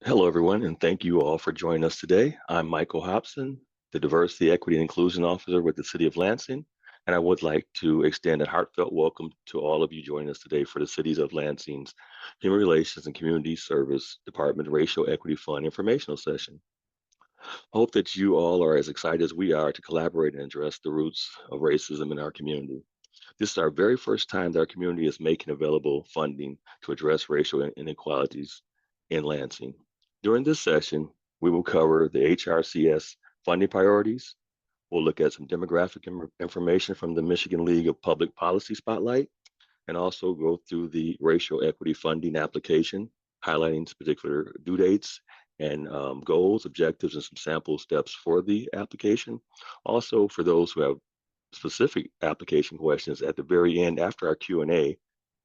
Hello, everyone, and thank you all for joining us today. I'm Michael Hobson, the Diversity, Equity, and Inclusion Officer with the City of Lansing, and I would like to extend a heartfelt welcome to all of you joining us today for the Cities of Lansing's Human Relations and Community Service Department Racial Equity Fund informational session. I hope that you all are as excited as we are to collaborate and address the roots of racism in our community. This is our very first time that our community is making available funding to address racial inequalities in Lansing. During this session, we will cover the HRCS funding priorities. We'll look at some demographic information from the Michigan League of Public Policy Spotlight, and also go through the racial equity funding application, highlighting particular due dates and goals, objectives, and some sample steps for the application. Also, for those who have specific application questions at the very end after our Q&A,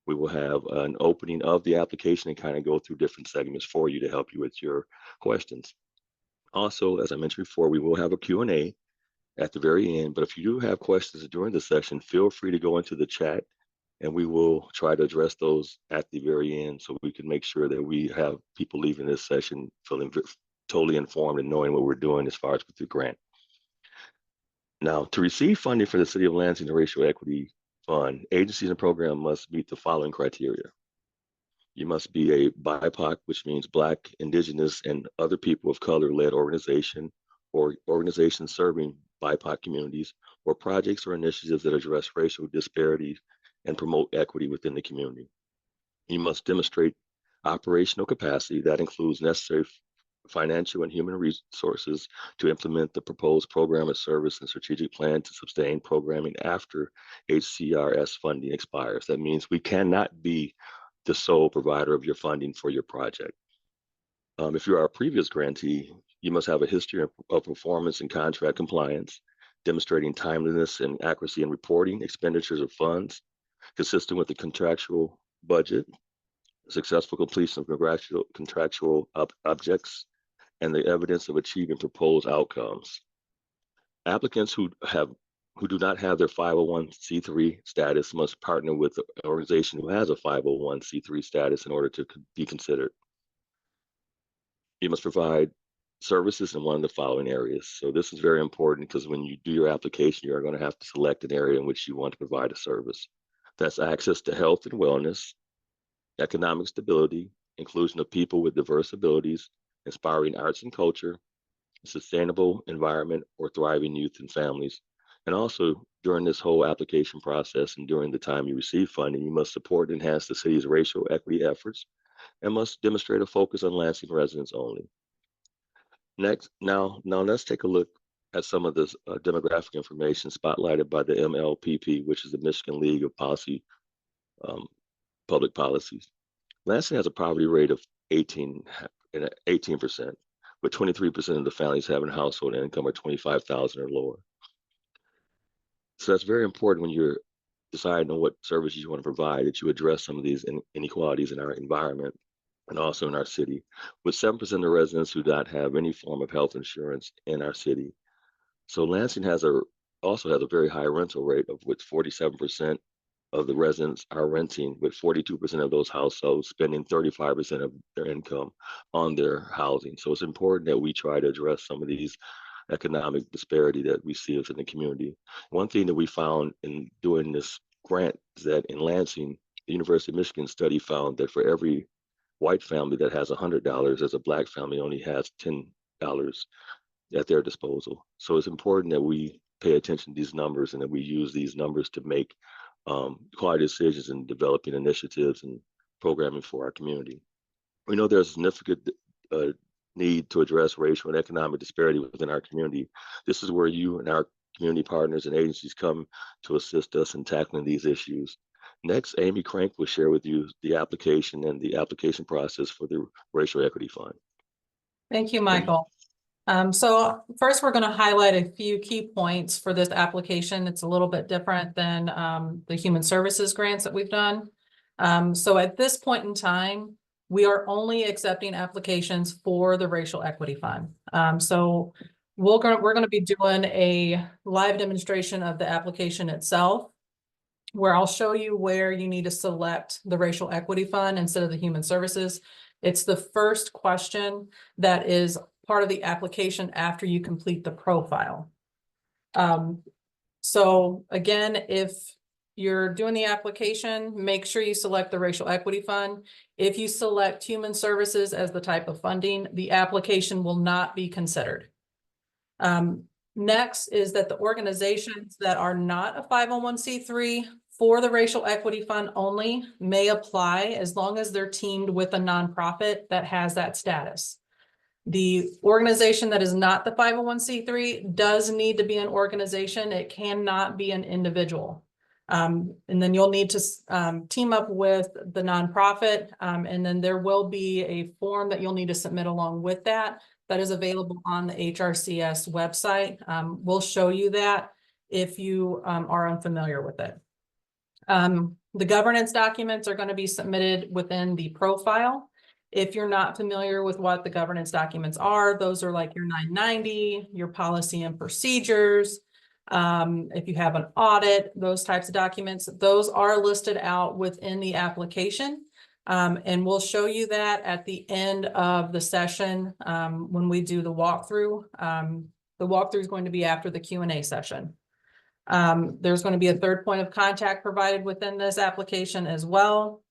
we will have an opening of the application and kind of go through different segments for you to help you with your questions. Also, as I mentioned before, we will have a Q&A at the very end, but if you do have questions during the session, feel free to go into the chat and we will try to address those at the very end so we can make sure that we have people leaving this session feeling totally informed and knowing what we're doing as far as with the grant. Now, to receive funding for the City of Lansing the Racial Equity Fund, agencies and programs must meet the following criteria. You must be a BIPOC, which means Black, Indigenous, and other people of color-led organization or organizations serving BIPOC communities, or projects or initiatives that address racial disparities and promote equity within the community. You must demonstrate operational capacity that includes necessary financial and human resources to implement the proposed program of service and strategic plan to sustain programming after HCRS funding expires. That means we cannot be the sole provider of your funding for your project. If you are a previous grantee, you must have a history of performance and contract compliance, demonstrating timeliness and accuracy in reporting expenditures of funds, consistent with the contractual budget, successful completion of contractual objects, and the evidence of achieving proposed outcomes. Applicants who do not have their 501c3 status must partner with an organization who has a 501c3 status in order to be considered. You must provide services in one of the following areas. So this is very important because when you do your application, you are going to have to select an area in which you want to provide a service. That's access to health and wellness, economic stability, inclusion of people with diverse abilities, inspiring arts and culture, sustainable environment, or thriving youth and families. And also during this whole application process and during the time you receive funding, you must support and enhance the city's racial equity efforts and must demonstrate a focus on Lansing residents only. Now let's take a look at some of this demographic information spotlighted by the MLPP, which is the Michigan League of Public Policies. Lansing has a poverty rate of 18%, with 23% of the families having a household income of $25,000 or lower. So that's very important when you're deciding on what services you want to provide, that you address some of these inequalities in our environment and also in our city, with 7% of the residents who do not have any form of health insurance in our city. So Lansing also has a very high rental rate, of which 47% of the residents are renting, with 42% of those households spending 35% of their income on their housing. So it's important that we try to address some of these economic disparity that we see within the community. One thing that we found in doing this grant is that in Lansing, the University of Michigan study found that for every white family that has $100, as a Black family only has $10 at their disposal. So it's important that we pay attention to these numbers and that we use these numbers to make quality decisions in developing initiatives and programming for our community. We know there's a significant need to address racial and economic disparity within our community. This is where you and our community partners and agencies come to assist us in tackling these issues. Next, Amy Crank will share with you the application and the application process for the Racial Equity Fund. Thank you, Michael. So first, we're going to highlight a few key points for this application. It's a little bit different than the human services grants that we've done. So at this point in time, we are only accepting applications for the Racial Equity Fund. So we're going to be doing a live demonstration of the application itself, where I'll show you where you need to select the Racial Equity Fund instead of the Human Services, It's the first question that is part of the application after you complete the profile. So again, if you're doing the application, make sure you select the Racial Equity Fund. If you select Human Services as the type of funding, the application will not be considered. Next is that the organizations that are not a 501c3 for the Racial Equity Fund only may apply as long as they're teamed with a nonprofit that has that status. The organization that is not the 501c3 does need to be an organization. It cannot be an individual. And then you'll need to team up with the nonprofit, and then there will be a form that you'll need to submit along with that. That is available on the HRCS website. We'll show you that if you are unfamiliar with it. The governance documents are going to be submitted within the profile. If you're not familiar with what the governance documents are, those are like your 990, your policy and procedures. If you have an audit, those types of documents, those are listed out within the application. And we'll show you that at the end of the session when we do the walkthrough. The walkthrough is going to be after the Q&A session. There's going to be a third point of contact provided within this application as well.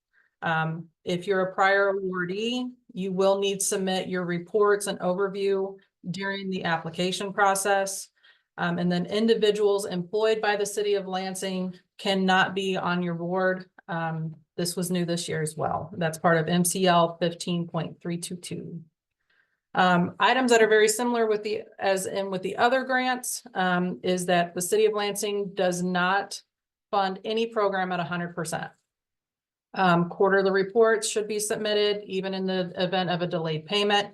If you're a prior awardee, you will need to submit your reports and overview during the application process. And then individuals employed by the city of Lansing cannot be on your board. This was new this year as well. That's part of MCL 15.322. Items that are very similar with the other grants is that the city of Lansing does not fund any program at 100%. Quarterly reports should be submitted even in the event of a delayed payment.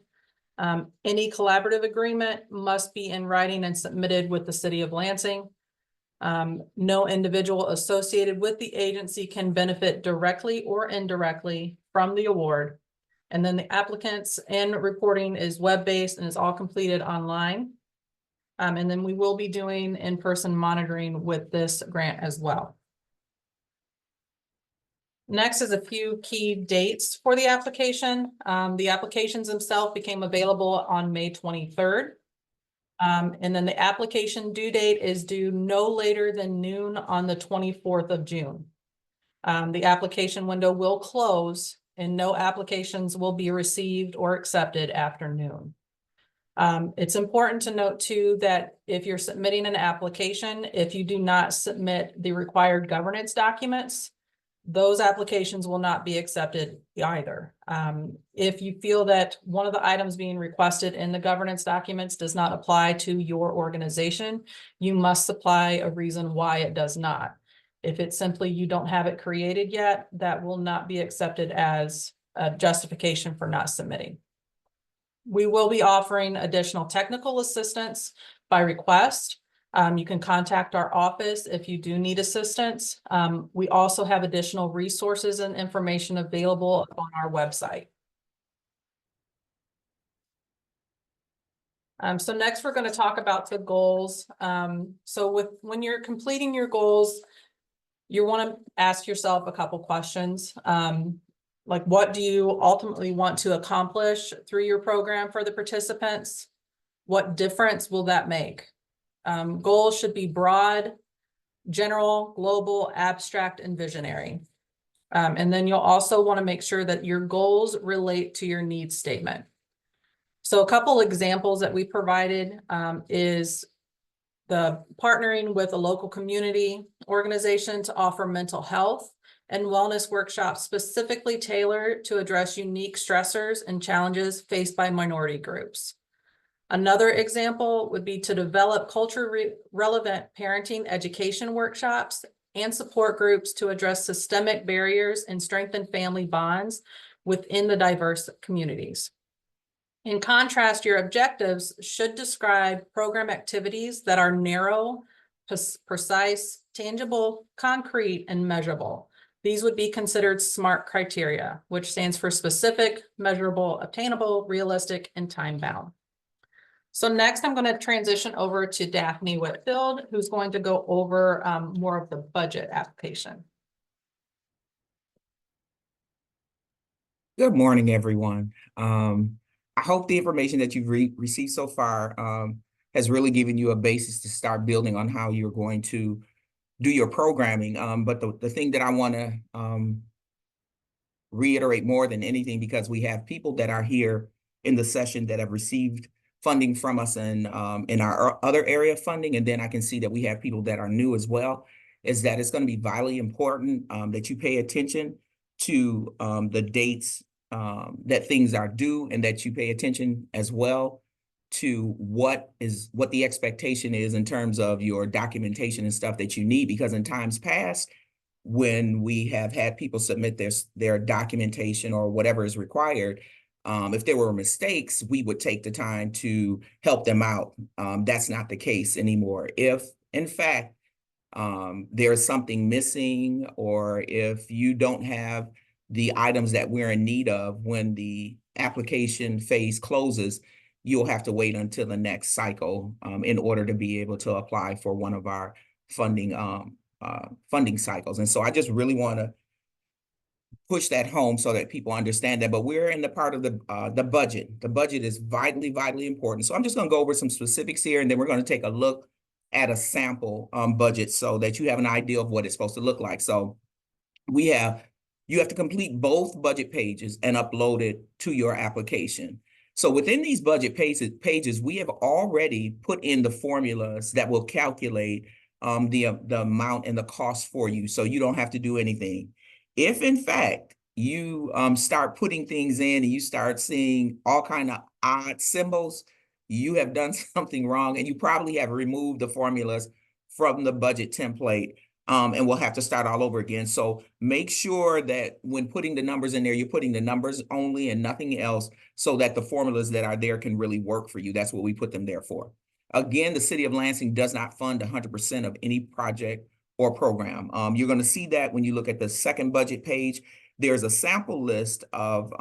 Any collaborative agreement must be in writing and submitted with the city of Lansing. No individual associated with the agency can benefit directly or indirectly from the award. And then the applicants and reporting is web-based and is all completed online. And then we will be doing in-person monitoring with this grant as well. Next is a few key dates for the application. The applications themselves became available on May 23rd. And then the application due date is due no later than noon on the 24th of June. The application window will close and no applications will be received or accepted after noon. It's important to note too that if you're submitting an application, if you do not submit the required governance documents, those applications will not be accepted either. If you feel that one of the items being requested in the governance documents does not apply to your organization, you must supply a reason why it does not. If it's simply you don't have it created yet, that will not be accepted as a justification for not submitting. We will be offering additional technical assistance by request. You can contact our office if you do need assistance. We also have additional resources and information available on our website. So next we're going to talk about the goals. So when you're completing your goals, you want to ask yourself a couple questions. Like, what do you ultimately want to accomplish through your program for the participants? What difference will that make? Goals should be broad, general, global, abstract, and visionary. And then you'll also want to make sure that your goals relate to your needs statement. So a couple examples that we provided is the partnering with a local community organization to offer mental health and wellness workshops specifically tailored to address unique stressors and challenges faced by minority groups. Another example would be to develop culturally relevant parenting education workshops and support groups to address systemic barriers and strengthen family bonds within the diverse communities. In contrast, your objectives should describe program activities that are narrow, precise, tangible, concrete, and measurable. These would be considered SMART criteria, which stands for specific, measurable, obtainable, realistic, and time-bound. So next, I'm going to transition over to Daphne Whitfield, who's going to go over more of the budget application. Good morning, everyone. I hope the information that you've received so far has really given you a basis to start building on how you're going to do your programming. But the thing that I want to reiterate more than anything, because we have people that are here in the session that have received funding from us and in our other area of funding, and then I can see that we have people that are new as well, is that it's going to be vitally important that you pay attention to the dates that things are due, and that you pay attention as well to what the expectation is in terms of your documentation and stuff that you need, because in times past, when we have had people submit their documentation or whatever is required, if there were mistakes, we would take the time to help them out. That's not the case anymore. If, in fact, there's something missing, or if you don't have the items that we're in need of when the application phase closes, you'll have to wait until the next cycle in order to be able to apply for one of our funding cycles. And so I just really want to push that home so that people understand that. But we're in the part of the budget. The budget is vitally important. So I'm just going to go over some specifics here, and then we're going to take a look at a sample budget so that you have an idea of what it's supposed to look like. So you have to complete both budget pages and upload it to your application. So within these budget pages, we have already put in the formulas that will calculate the amount and the cost for you, so you don't have to do anything. If in fact you start putting things in and you start seeing all kind of odd symbols, you have done something wrong, and you probably have removed the formulas from the budget template, and we'll have to start all over again. So make sure that when putting the numbers in there, you're putting the numbers only and nothing else, so that the formulas that are there can really work for you. That's what we put them there for. Again, the City of Lansing does not fund 100% of any project or program. You're going to see that when you look at the second budget page. There's a sample list of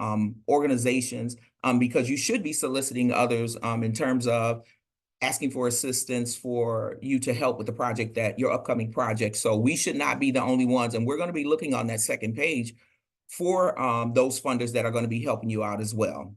organizations, because you should be soliciting others in terms of asking for assistance for you to help with the project, that your upcoming project. So we should not be the only ones. And we're going to be looking on that second page for those funders that are going to be helping you out as well.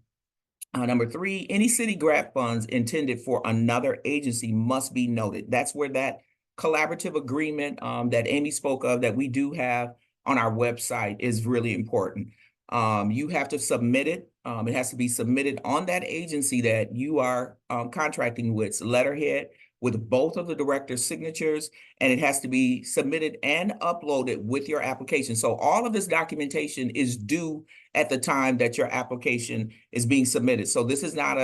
Number three, any city grant funds intended for another agency must be noted. That's where that collaborative agreement that Amy spoke of, that we do have on our website, is really important. You have to submit it. It has to be submitted on that agency that you are contracting with, letterhead with both of the director's signatures, and it has to be submitted and uploaded with your application. So all of this documentation is due at the time that your application is being submitted. So this is not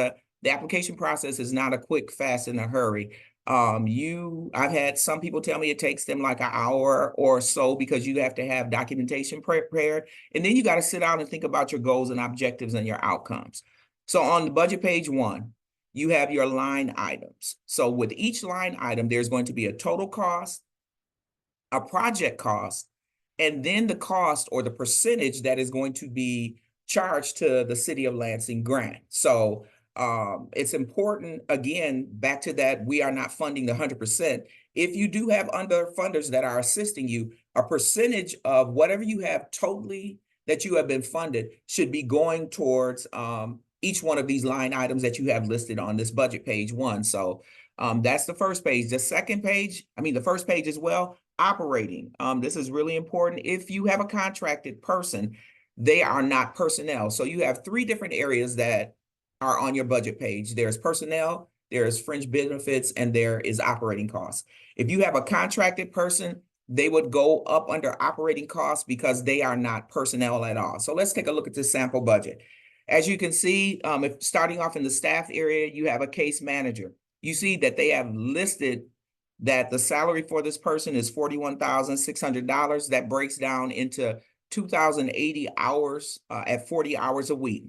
the application process is not a quick, fast, in a hurry. I've had some people tell me it takes them like an hour or so, because you have to have documentation prepared, and then you got to sit down and think about your goals and objectives and your outcomes. So on the budget page 1, you have your line items. So with each line item, there's going to be a total cost, a project cost, and then the cost or the percentage that is going to be charged to the City of Lansing grant. So it's important, again, back to that, we are not funding the 100%. If you do have underfunders that are assisting you, a percentage of whatever you have totally that you have been funded should be going towards each one of these line items that you have listed on this budget page 1. So that's the first page. The first page as well, operating. This is really important. If you have a contracted person, they are not personnel. So you have 3 different areas that are on your budget page. There's personnel, there's fringe benefits, and there is operating costs. If you have a contracted person, they would go up under operating costs because they are not personnel at all. So let's take a look at this sample budget. As you can see, if starting off in the staff area, you have a case manager. You see that they have listed that the salary for this person is $41,600. That breaks down into 2,080 hours at 40 hours a week.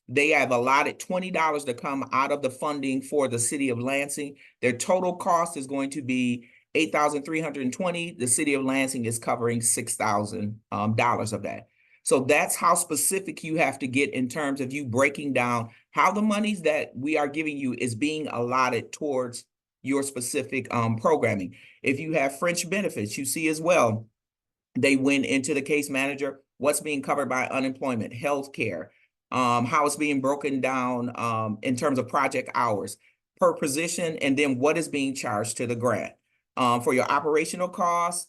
They have allotted $20 to come out of the funding for the City of Lansing. Their total cost is going to be $8,320. The City of Lansing is covering $6,000 of that. So that's how specific you have to get in terms of you breaking down how the monies that we are giving you is being allotted towards your specific programming. If you have fringe benefits, you see as well, they went into the case manager what's being covered by unemployment, healthcare, how it's being broken down in terms of project hours per position, and then what is being charged to the grant. For your operational costs,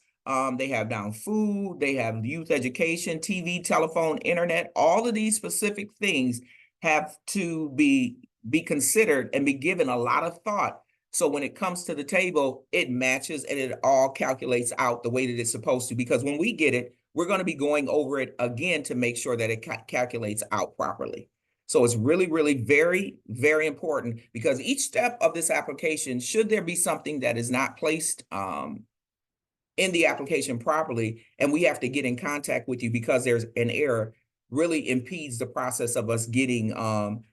they have down food, they have youth education, TV, telephone, internet. All of these specific things have to be considered and be given a lot of thought. So when it comes to the table, it matches and it all calculates out the way that it's supposed to. Because when we get it, we're going to be going over it again to make sure that it calculates out properly. So it's really, really very, very important, because each step of this application, should there be something that is not placed in the application properly, and we have to get in contact with you because there's an error, really impedes the process of us getting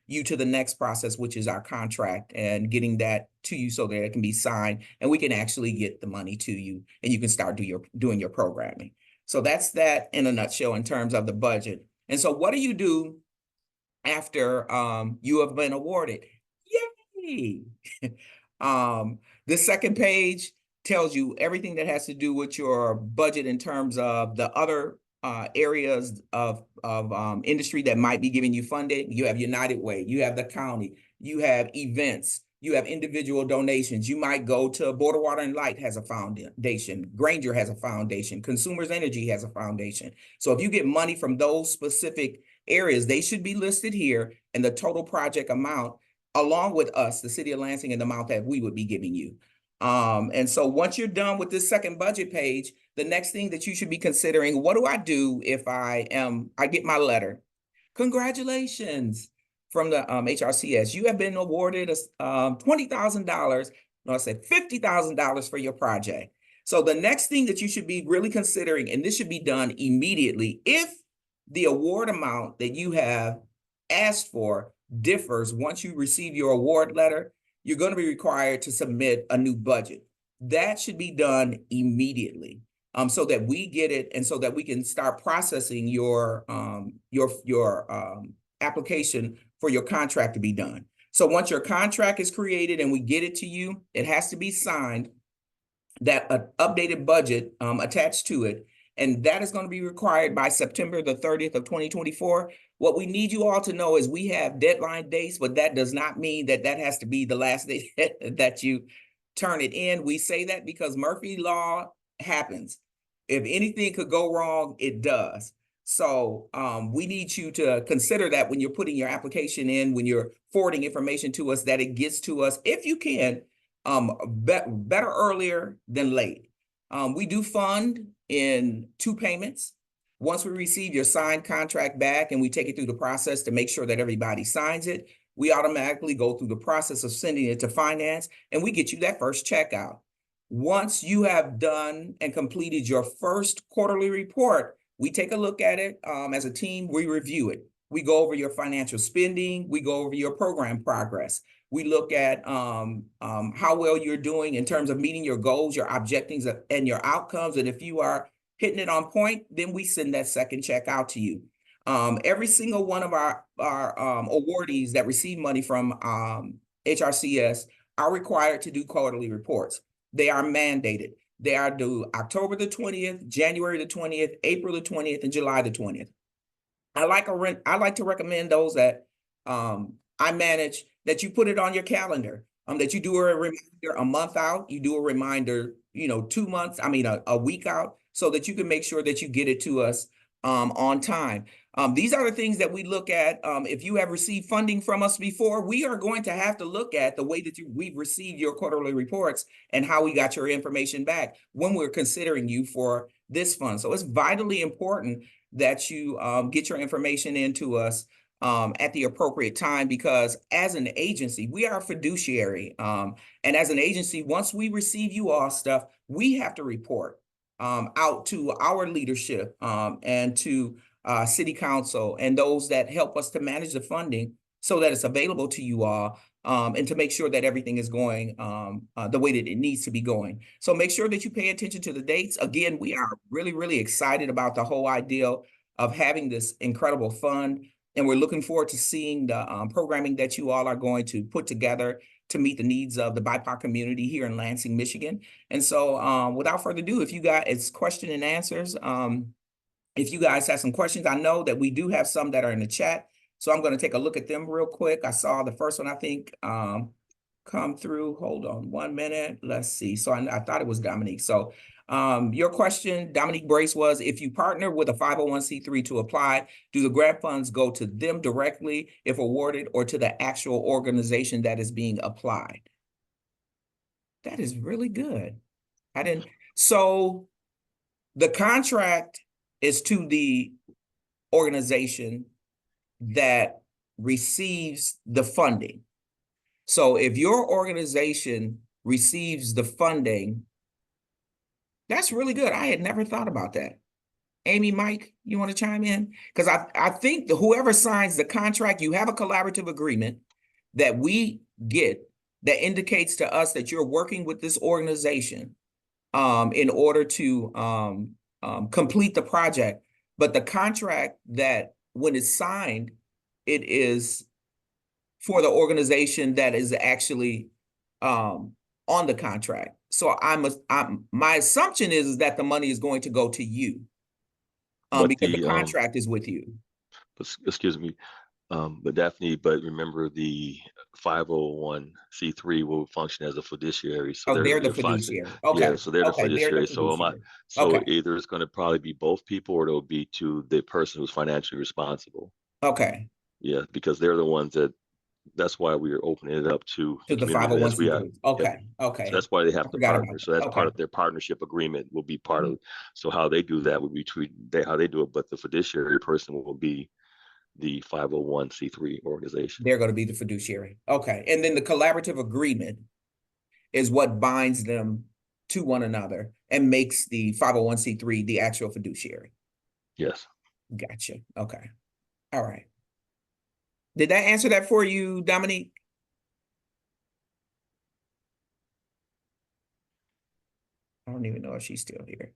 you to the next process, which is our contract, and getting that to you so that it can be signed and we can actually get the money to you and you can start doing your programming. So that's that in a nutshell in terms of the budget. And so what do you do after you have been awarded? Yay! The second page tells you everything that has to do with your budget in terms of the other areas of industry that might be giving you funding. You have United Way, you have the county, you have events, you have individual donations. You might go to Border Water and Light has a foundation, Granger has a foundation, Consumers Energy has a foundation. So if you get money from those specific areas, they should be listed here, and the total project amount, along with us, the city of Lansing, and the amount that we would be giving you. And so once you're done with this second budget page, the next thing that you should be considering, what do I do if I get my letter? Congratulations from the HRCS. You have been awarded $20,000, no, I said $50,000 for your project. So the next thing that you should be really considering, and this should be done immediately, if the award amount that you have asked for differs once you receive your award letter, you're going to be required to submit a new budget. That should be done immediately, so that we get it and so that we can start processing your application for your contract to be done. So once your contract is created and we get it to you, it has to be signed, that an updated budget attached to it, and that is going to be required by September the 30th of 2024. What we need you all to know is we have deadline dates, but that does not mean that that has to be the last day that you turn it in. We say that because Murphy Law happens. If anything could go wrong, it does. So we need you to consider that when you're putting your application in, when you're forwarding information to us, that it gets to us, if you can, better earlier than late. We do fund in 2 payments. Once we receive your signed contract back and we take it through the process to make sure that everybody signs it, we automatically go through the process of sending it to finance, and we get you that first check out. Once you have done and completed your first quarterly report, we take a look at it as a team, we review it. We go over your financial spending, we go over your program progress. We look at how well you're doing in terms of meeting your goals, your objectives, and your outcomes. And if you are hitting it on point, then we send that second check out to you. Every single one of our awardees that receive money from HRCS are required to do quarterly reports. They are mandated. They are due October the 20th, January the 20th, April the 20th, and July the 20th. I like to recommend those that I manage, that you put it on your calendar, that you do a reminder a month out, you do a reminder, 2 months, a week out, so that you can make sure that you get it to us on time. These are the things that we look at. If you have received funding from us before, we are going to have to look at the way that we've received your quarterly reports and how we got your information back when we're considering you for this fund. So it's vitally important that you get your information into us at the appropriate time, because as an agency, we are a fiduciary. And as an agency, once we receive you all stuff, we have to report out to our leadership and to city council and those that help us to manage the funding so that it's available to you all, and to make sure that everything is going the way that it needs to be going. So make sure that you pay attention to the dates. Again, we are really, really excited about the whole idea of having this incredible fund. And we're looking forward to seeing the programming that you all are going to put together to meet the needs of the BIPOC community here in Lansing, Michigan. And so without further ado, if you got it's question and answers, if you guys have some questions, I know that we do have some that are in the chat. So I'm going to take a look at them real quick. I saw the first one, I think, come through. Hold on 1 minute. Let's see. So I thought it was Dominique. So your question, Dominique Brace, was if you partner with a 501c3 to apply, do the grant funds go to them directly if awarded or to the actual organization that is being applied? That is really good. I didn't. So the contract is to the organization that receives the funding. So if your organization receives the funding, that's really good. I had never thought about that. Amy, Mike, you want to chime in? Because I think whoever signs the contract, you have a collaborative agreement that we get that indicates to us that you're working with this organization in order to complete the project. But the contract that when it's signed, it is for the organization that is actually on the contract. So my assumption is that the money is going to go to you But because the the contract is with you. excuse me, but Daphne, but remember the 501c3 will function as a fiduciary, so Oh, they're the they're function. fiduciary. Yeah, Okay. so they're the Okay. They're the fiduciary. So fiduciary. so Okay. either it's going to probably be both people, or it'll be to the person who's financially responsible. Okay. Yeah, because they're the ones that's why we are opening it up to To the the community as we are. 501c3. Yeah. Okay. So Okay. that's why they I have to forgot about partner. So that. that's part Okay. of their partnership agreement will be part of. So how they do that would be how they do it, but the fiduciary person will be the 501c3 organization. They're going to be the fiduciary. Okay. And then the collaborative agreement is what binds them to one another and makes the 501c3 the actual fiduciary. Yes. Gotcha. Okay. All right. Did that answer that for you, Dominique? I don't even know if she's still here.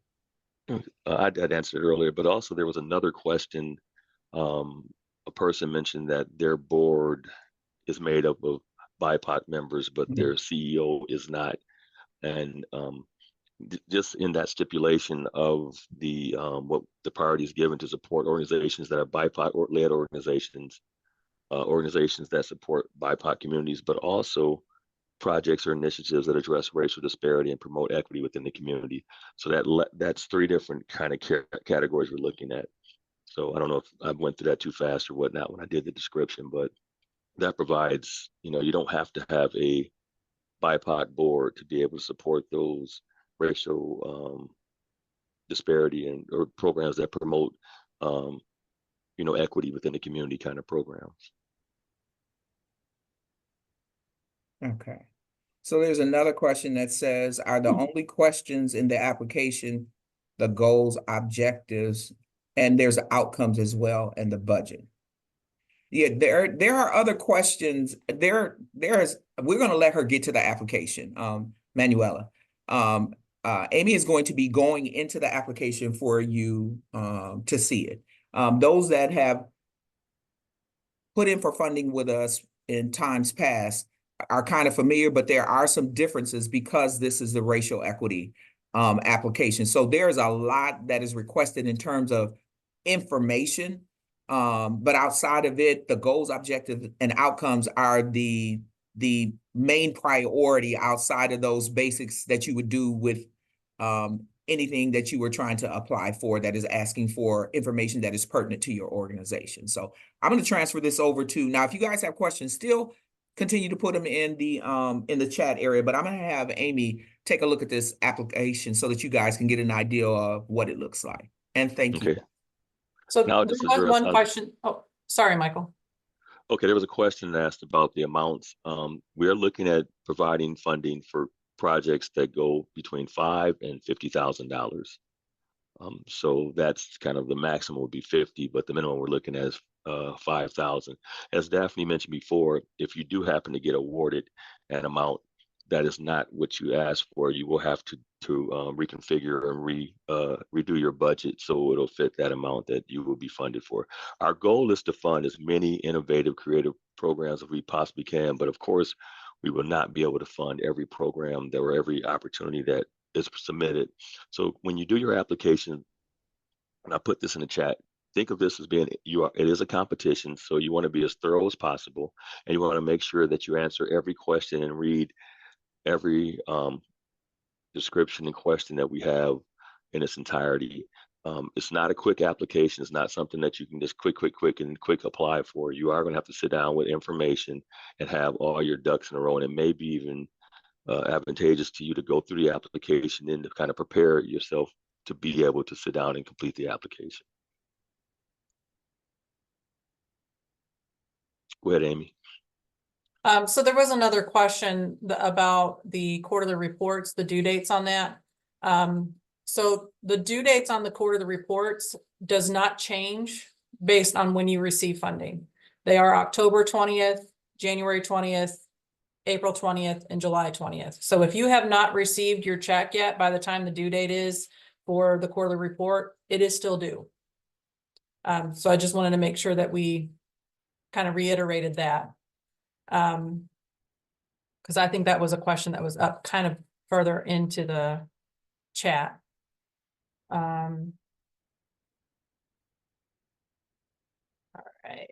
I'd answered it earlier, but also there was another question. A person mentioned that their board is made up of BIPOC members, but their CEO is not. And just in that stipulation of the what the priority is given to support organizations that are BIPOC-led organizations, organizations that support BIPOC communities, but also projects or initiatives that address racial disparity and promote equity within the community. So that's three different kind of categories we're looking at. So I don't know if I went through that too fast or whatnot when I did the description, but that provides, you don't have to have a BIPOC board to be able to support those racial disparity and or programs that promote um, equity within the community kind of programs. Okay. So there's another question that says, are the only questions in the application the goals, objectives, and there's outcomes as well, and the budget? Yeah, there are other questions. We're going to let her get to the application, Manuela. Amy is going to be going into the application for you to see it. Those that have put in for funding with us in times past are kind of familiar, but there are some differences because this is the racial equity application. So there's a lot that is requested in terms of information. But outside of it, the goals, objectives, and outcomes are the main priority outside of those basics that you would do with anything that you were trying to apply for that is asking for information that is pertinent to your organization. So I'm going to transfer this over to, now if you guys have questions, still continue to put them in the chat area, but I'm going to have Amy take a look at this application so that you guys can get an idea of what it looks like. And thank you. So Now there was one question. Oh, sorry, Michael. Okay, there was a question asked about the amounts. We're looking at providing funding for projects that go between $5,000 and $50,000. So that's kind of the maximum would be 50, but the minimum we're looking at is 5,000. As Daphne mentioned before, if you do happen to get awarded an amount that is not what you asked for, you will have to reconfigure and redo your budget so it'll fit that amount that you will be funded for. Our goal is to fund as many innovative, creative programs as we possibly can, but of course, we will not be able to fund every program or every opportunity that is submitted. So when you do your application, and I put this in the chat, think of this as being it is a competition, so you want to be as thorough as possible, and you want to make sure that you answer every question and read every description and question that we have in its entirety. It's not a quick application. It's not something that you can just quick apply for. You are going to have to sit down with information and have all your ducks in a row, and it may be even advantageous to you to go through the application and to kind of prepare yourself to be able to sit down and complete the application. Go ahead, Amy. So there was another question about the quarterly reports, the due dates on that. So the due dates on the quarterly reports does not change based on when you receive funding. They are October 20th, January 20th, April 20th, and July 20th. So if you have not received your check yet by the time the due date is for the quarterly report, it is still due. So I just wanted to make sure that we kind of reiterated that. Because I think that was a question that was up kind of further into the chat. All right.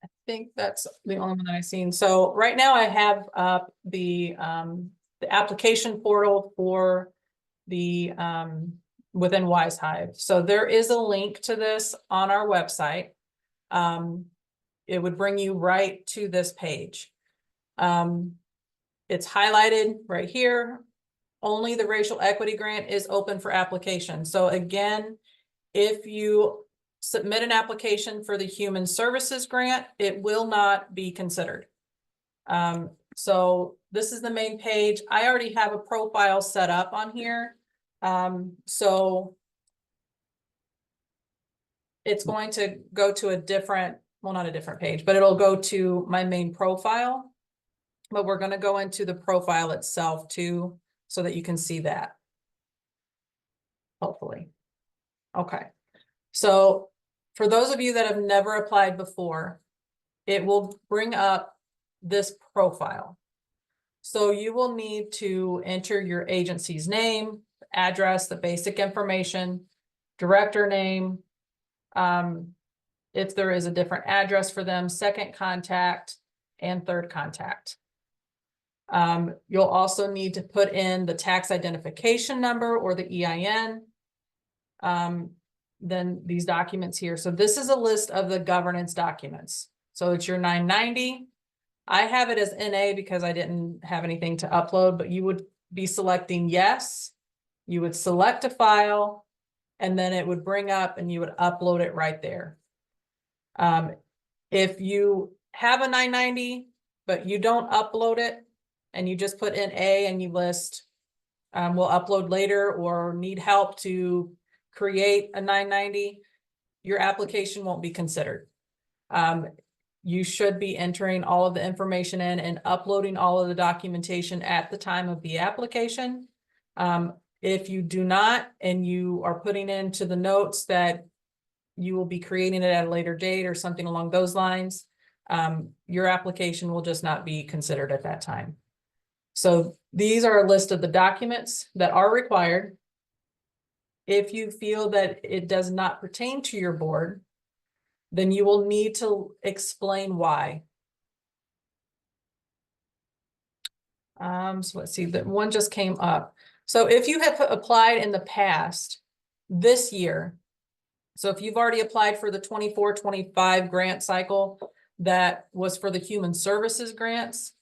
I think that's the only one that I've seen. So right now I have up the application portal for the within WiseHive. So there is a link to this on our website. It would bring you right to this page. It's highlighted right here. Only the racial equity grant is open for application. So again, if you submit an application for the human services grant, it will not be considered. So this is the main page. I already have a profile set up on here. So it's going to go to a different, well, not a different page, but it'll go to my main profile. But we're going to go into the profile itself too, so that you can see that. Hopefully. Okay. So for those of you that have never applied before, it will bring up this profile. So you will need to enter your agency's name, address, the basic information, director name, if there is a different address for them, second contact, and third contact. You'll also need to put in the tax identification number or the EIN. Then these documents here. So this is a list of the governance documents. So it's your 990. I have it as NA because I didn't have anything to upload, but you would be selecting yes. You would select a file, and then it would bring up and you would upload it right there. If you have a 990, but you don't upload it, and you just put in A and you list, we'll upload later or need help to create a 990, your application won't be considered. You should be entering all of the information in and uploading all of the documentation at the time of the application. If you do not, and you are putting into the notes that you will be creating it at a later date or something along those lines, your application will just not be considered at that time. So these are a list of the documents that are required. If you feel that it does not pertain to your board, then you will need to explain why. So let's see, that one just came up. So if you have applied in the past this year, so if you've already applied for the 24-25 grant cycle that was for the human services grants,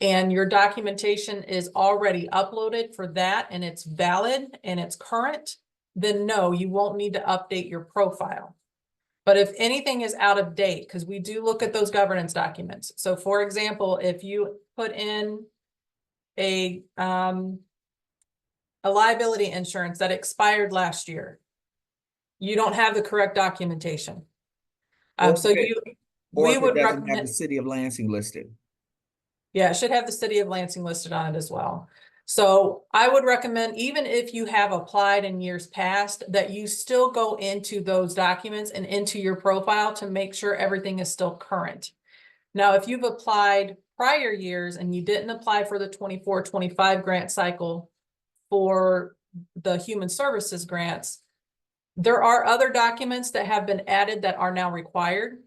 and your documentation is already uploaded for that and it's valid and it's current, then no, you won't need to update your profile. But if anything is out of date, because we do look at those governance documents. So for example, if you put in a liability insurance that expired last year, you don't have the correct documentation. So we would recommend have the city of Lansing listed. Yeah, it should have the city of Lansing listed on it as well. So I would recommend, even if you have applied in years past, that you still go into those documents and into your profile to make sure everything is still current. Now, if you've applied prior years and you didn't apply for the 24-25 grant cycle for the human services grants, There are other documents that have been added that are now required.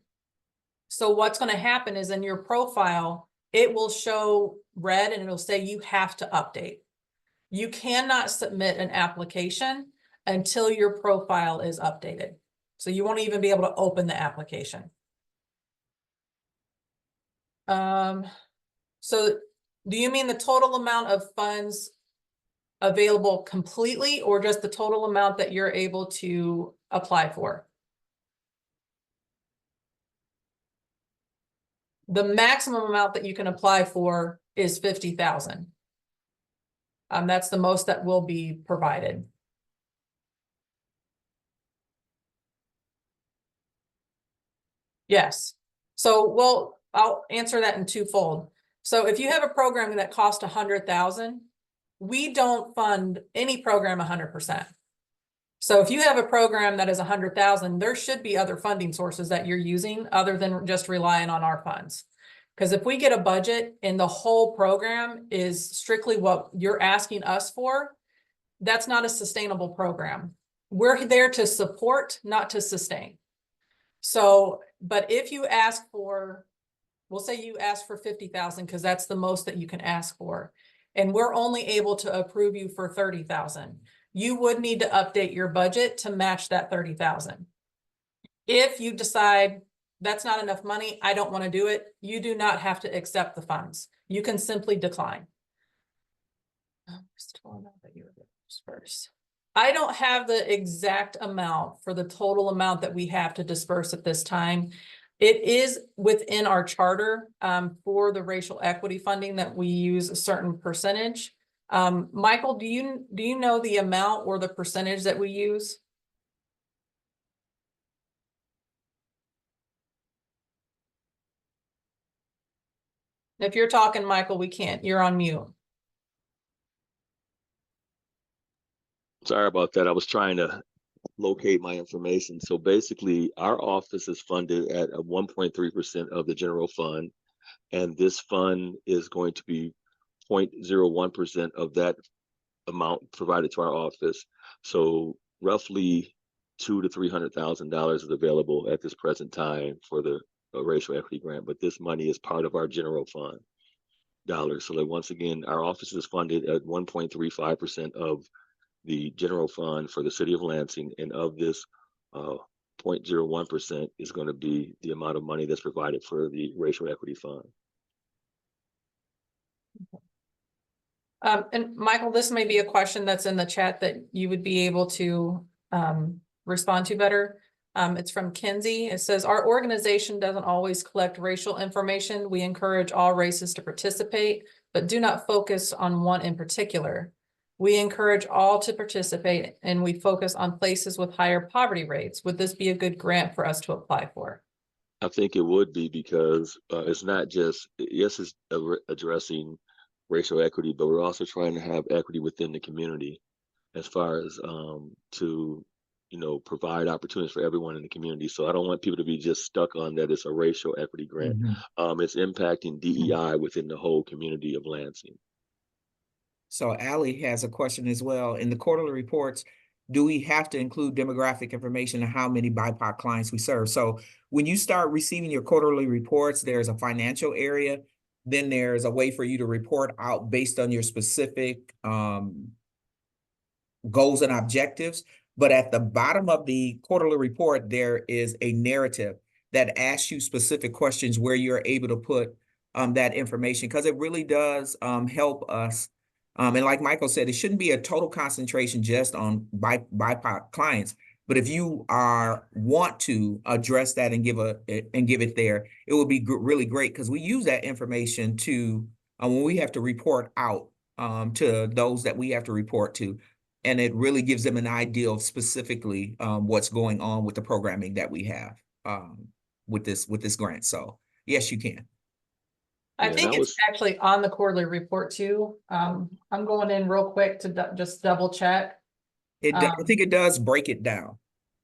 So what's going to happen is in your profile, it will show red and it'll say you have to update. You cannot submit an application until your profile is updated. So you won't even be able to open the application. So do you mean the total amount of funds available completely, or just the total amount that you're able to apply for? The maximum amount that you can apply for is 50,000. That's the most that will be provided. Yes. So, well, I'll answer that in twofold. So if you have a program that costs 100,000, we don't fund any program 100%. So if you have a program that is 100,000, there should be other funding sources that you're using other than just relying on our funds. Because if we get a budget and the whole program is strictly what you're asking us for, that's not a sustainable program. We're there to support, not to sustain. So, but if you ask for, we'll say you ask for 50,000 because that's the most that you can ask for, and we're only able to approve you for 30,000. You would need to update your budget to match that 30,000. If you decide that's not enough money, I don't want to do it, you do not have to accept the funds. You can simply decline. Disperse. I don't have the exact amount for the total amount that we have to disperse at this time. It is within our charter for the racial equity funding that we use a certain percentage. Michael, do you know the amount or the percentage that we use? If you're talking, Michael, we can't. You're on mute. Sorry about that. I was trying to locate my information. So basically, our office is funded at a 1.3% of the general fund, and this fund is going to be 0.01% of that amount provided to our office. So roughly $200,000 to $300,000 is available at this present time for the racial equity grant, but this money is part of our general fund dollars. So that once again, our office is funded at 1.35% of the general fund for the city of Lansing, and of this 0.01% is going to be the amount of money that's provided for the racial equity fund. And Michael, this may be a question that's in the chat that you would be able to respond to better. It's from Kinsey. It says, our organization doesn't always collect racial information. We encourage all races to participate, but do not focus on one in particular. We encourage all to participate, and we focus on places with higher poverty rates. Would this be a good grant for us to apply for? I think it would be, because it's not just, yes, it's addressing racial equity, but we're also trying to have equity within the community as far as to, provide opportunities for everyone in the community. So I don't want people to be just stuck on that it's a racial equity grant. It's impacting DEI within the whole community of Lansing. So Allie has a question as well. In the quarterly reports, do we have to include demographic information and how many BIPOC clients we serve? So when you start receiving your quarterly reports, there's a financial area. Then there's a way for you to report out based on your specific goals and objectives. But at the bottom of the quarterly report, there is a narrative that asks you specific questions where you're able to put that information, because it really does help us. And like Michael said, it shouldn't be a total concentration just on BIPOC clients. But if you want to address that and give it there, it would be really great, because we use that information to when we have to report out to those that we have to report to, and it really gives them an idea of specifically what's going on with the programming that we have with this grant. So yes, you can. I think it's actually on the quarterly report too. I'm going in real quick to just double check. I think it does break it down.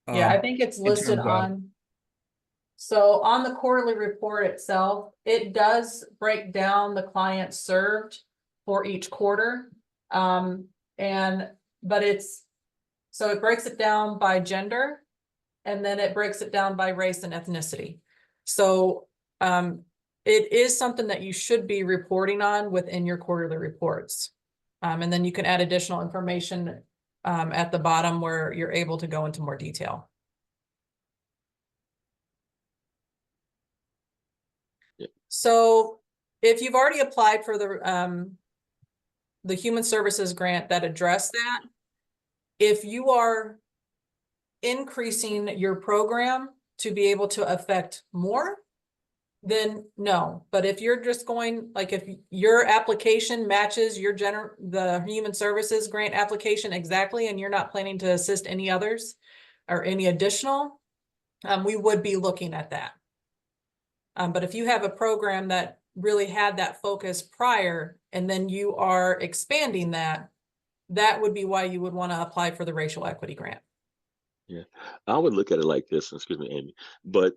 Yeah, I think it's listed on. So on the quarterly report itself, it does break down the clients served for each quarter. But it's So it breaks it down by gender, and then it breaks it down by race and ethnicity. So it is something that you should be reporting on within your quarterly reports. And then you can add additional information at the bottom where you're able to go into more detail. Yeah. So if you've already applied for the Human Services grant that addressed that, if you are increasing your program to be able to affect more, then no. But if you're just going, like if your application matches the Human Services grant application exactly, and you're not planning to assist any others or any additional, we would be looking at that. But if you have a program that really had that focus prior, and then you are expanding that, that would be why you would want to apply for the racial equity grant. Yeah, I would look at it like this, excuse me, Amy, but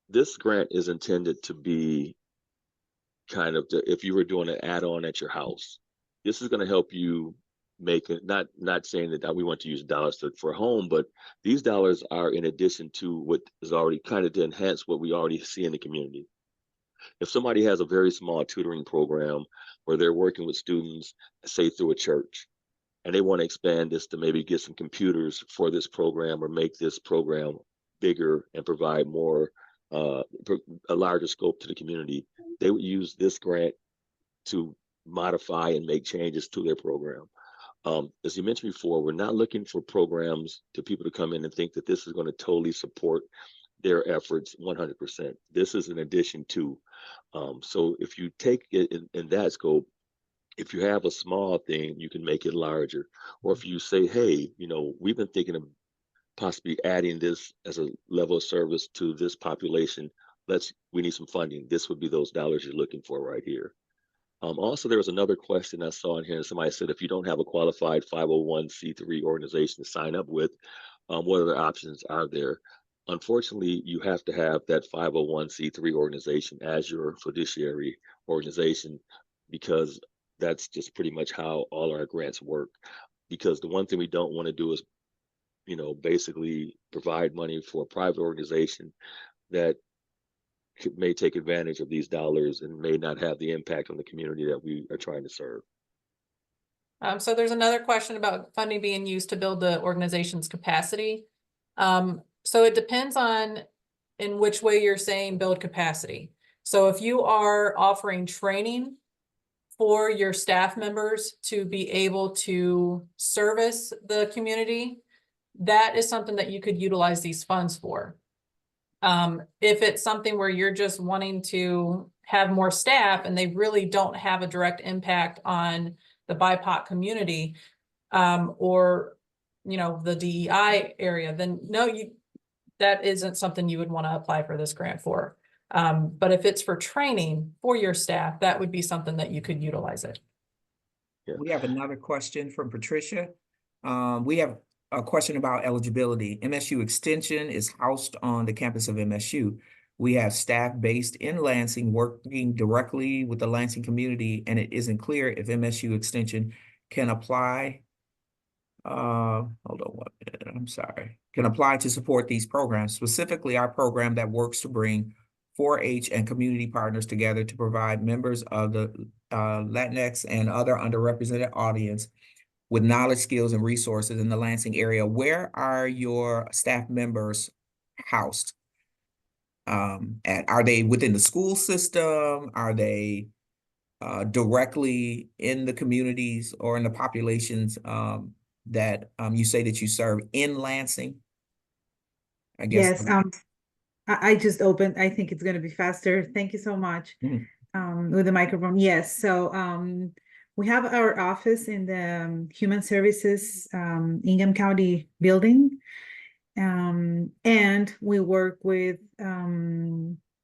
this grant is intended to be kind of if you were doing an add-on at your house, this is going to help you make it, not saying that we want to use dollars for a home, but these dollars are in addition to what is already kind of to enhance what we already see in the community. If somebody has a very small tutoring program where they're working with students, say through a church, and they want to expand this to maybe get some computers for this program or make this program bigger and provide more, a larger scope to the community, they would use this grant to modify and make changes to their program. As you mentioned before, we're not looking for programs to people to come in and think that this is going to totally support their efforts 100%. This is an addition to. So if you take it in that scope, if you have a small thing, you can make it larger. Or if you say, hey, we've been thinking of possibly adding this as a level of service to this population. We need some funding. This would be those dollars you're looking for right here. Also, there was another question I saw in here. Somebody said, if you don't have a qualified 501c3 organization to sign up with, what other options are there? Unfortunately, you have to have that 501c3 organization as your fiduciary organization, because that's just pretty much how all our grants work. Because the one thing we don't want to do is, basically provide money for a private organization that may take advantage of these dollars and may not have the impact on the community that we are trying to serve. So there's another question about funding being used to build the organization's capacity. So it depends on in which way you're saying build capacity. So if you are offering training for your staff members to be able to service the community, that is something that you could utilize these funds for. If it's something where you're just wanting to have more staff and they really don't have a direct impact on the BIPOC community, or the DEI area, then no, that isn't something you would want to apply for this grant for. But if it's for training for your staff, that would be something that you could utilize it. Yeah. We have another question from Patricia. We have a question about eligibility. MSU Extension is housed on the campus of MSU. We have staff based in Lansing working directly with the Lansing community, and it isn't clear if MSU Extension can apply. Hold on 1 minute, I'm sorry. Can apply to support these programs, specifically our program that works to bring 4-H and community partners together to provide members of the Latinx and other underrepresented audience with knowledge, skills, and resources in the Lansing area. Where are your staff members housed? Are they within the school system? Are they directly in the communities or in the populations that you say that you serve in Lansing? I guess. Yes, I just opened. I think it's going to be faster. Thank you so much. With the microphone. Yes, so we have our office in the Human Services Ingham County building, and we work with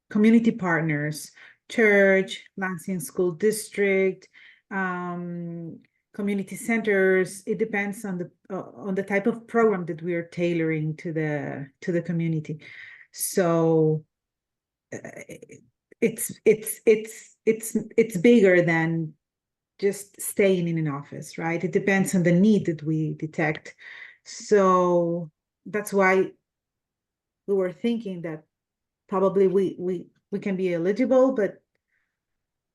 community partners, church, Lansing School District, community centers. It depends on the type of program that we are tailoring to the community. So it's bigger than just staying in an office, right? It depends on the need that we detect. So that's why we were thinking that probably we can be eligible, but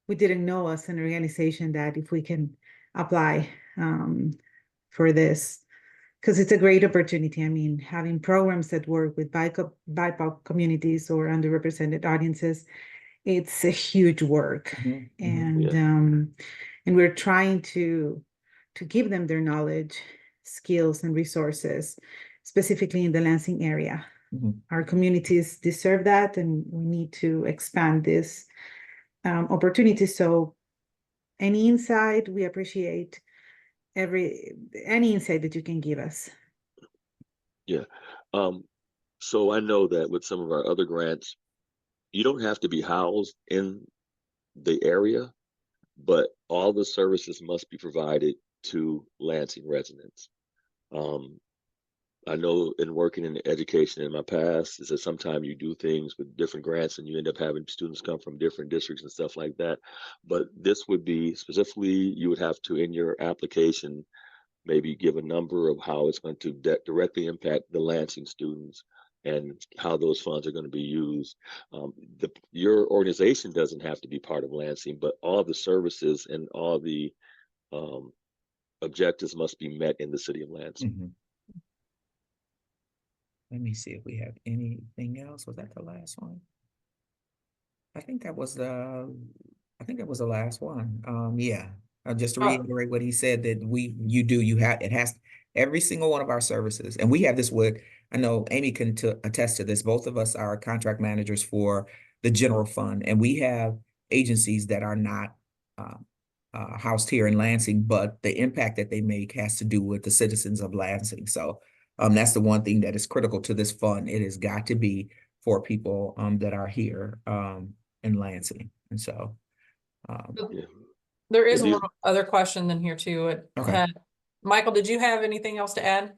we didn't know as an organization that if we can apply for this, because it's a great opportunity. I mean, having programs that work with BIPOC communities or underrepresented audiences, it's a huge work. And and we're trying to give them their knowledge, skills, and resources, specifically in the Lansing area. Our communities deserve that, and we need to expand this opportunity. So any insight, we appreciate any insight that you can give us. Yeah. So I know that with some of our other grants, you don't have to be housed in the area, but all the services must be provided to Lansing residents. I know in working in education in my past is that sometimes you do things with different grants and you end up having students come from different districts and stuff like that. But this would be specifically, you would have to, in your application, maybe give a number of how it's going to directly impact the Lansing students and how those funds are going to be used. Your organization doesn't have to be part of Lansing, but all the services and all the objectives must be met in the city of Lansing. Let me see if we have anything else. Was that the last one? I think that was the last one. Yeah. Just to reiterate what he said, that it has every single one of our services, and we have this with, I know Amy can attest to this. Both of us are contract managers for the general fund, and we have agencies that are not housed here in Lansing, but the impact that they make has to do with the citizens of Lansing. So that's the one thing that is critical to this fund. It has got to be for people that are here in Lansing. And so there is a little other question in here too. Okay. Michael, did you have anything else to add?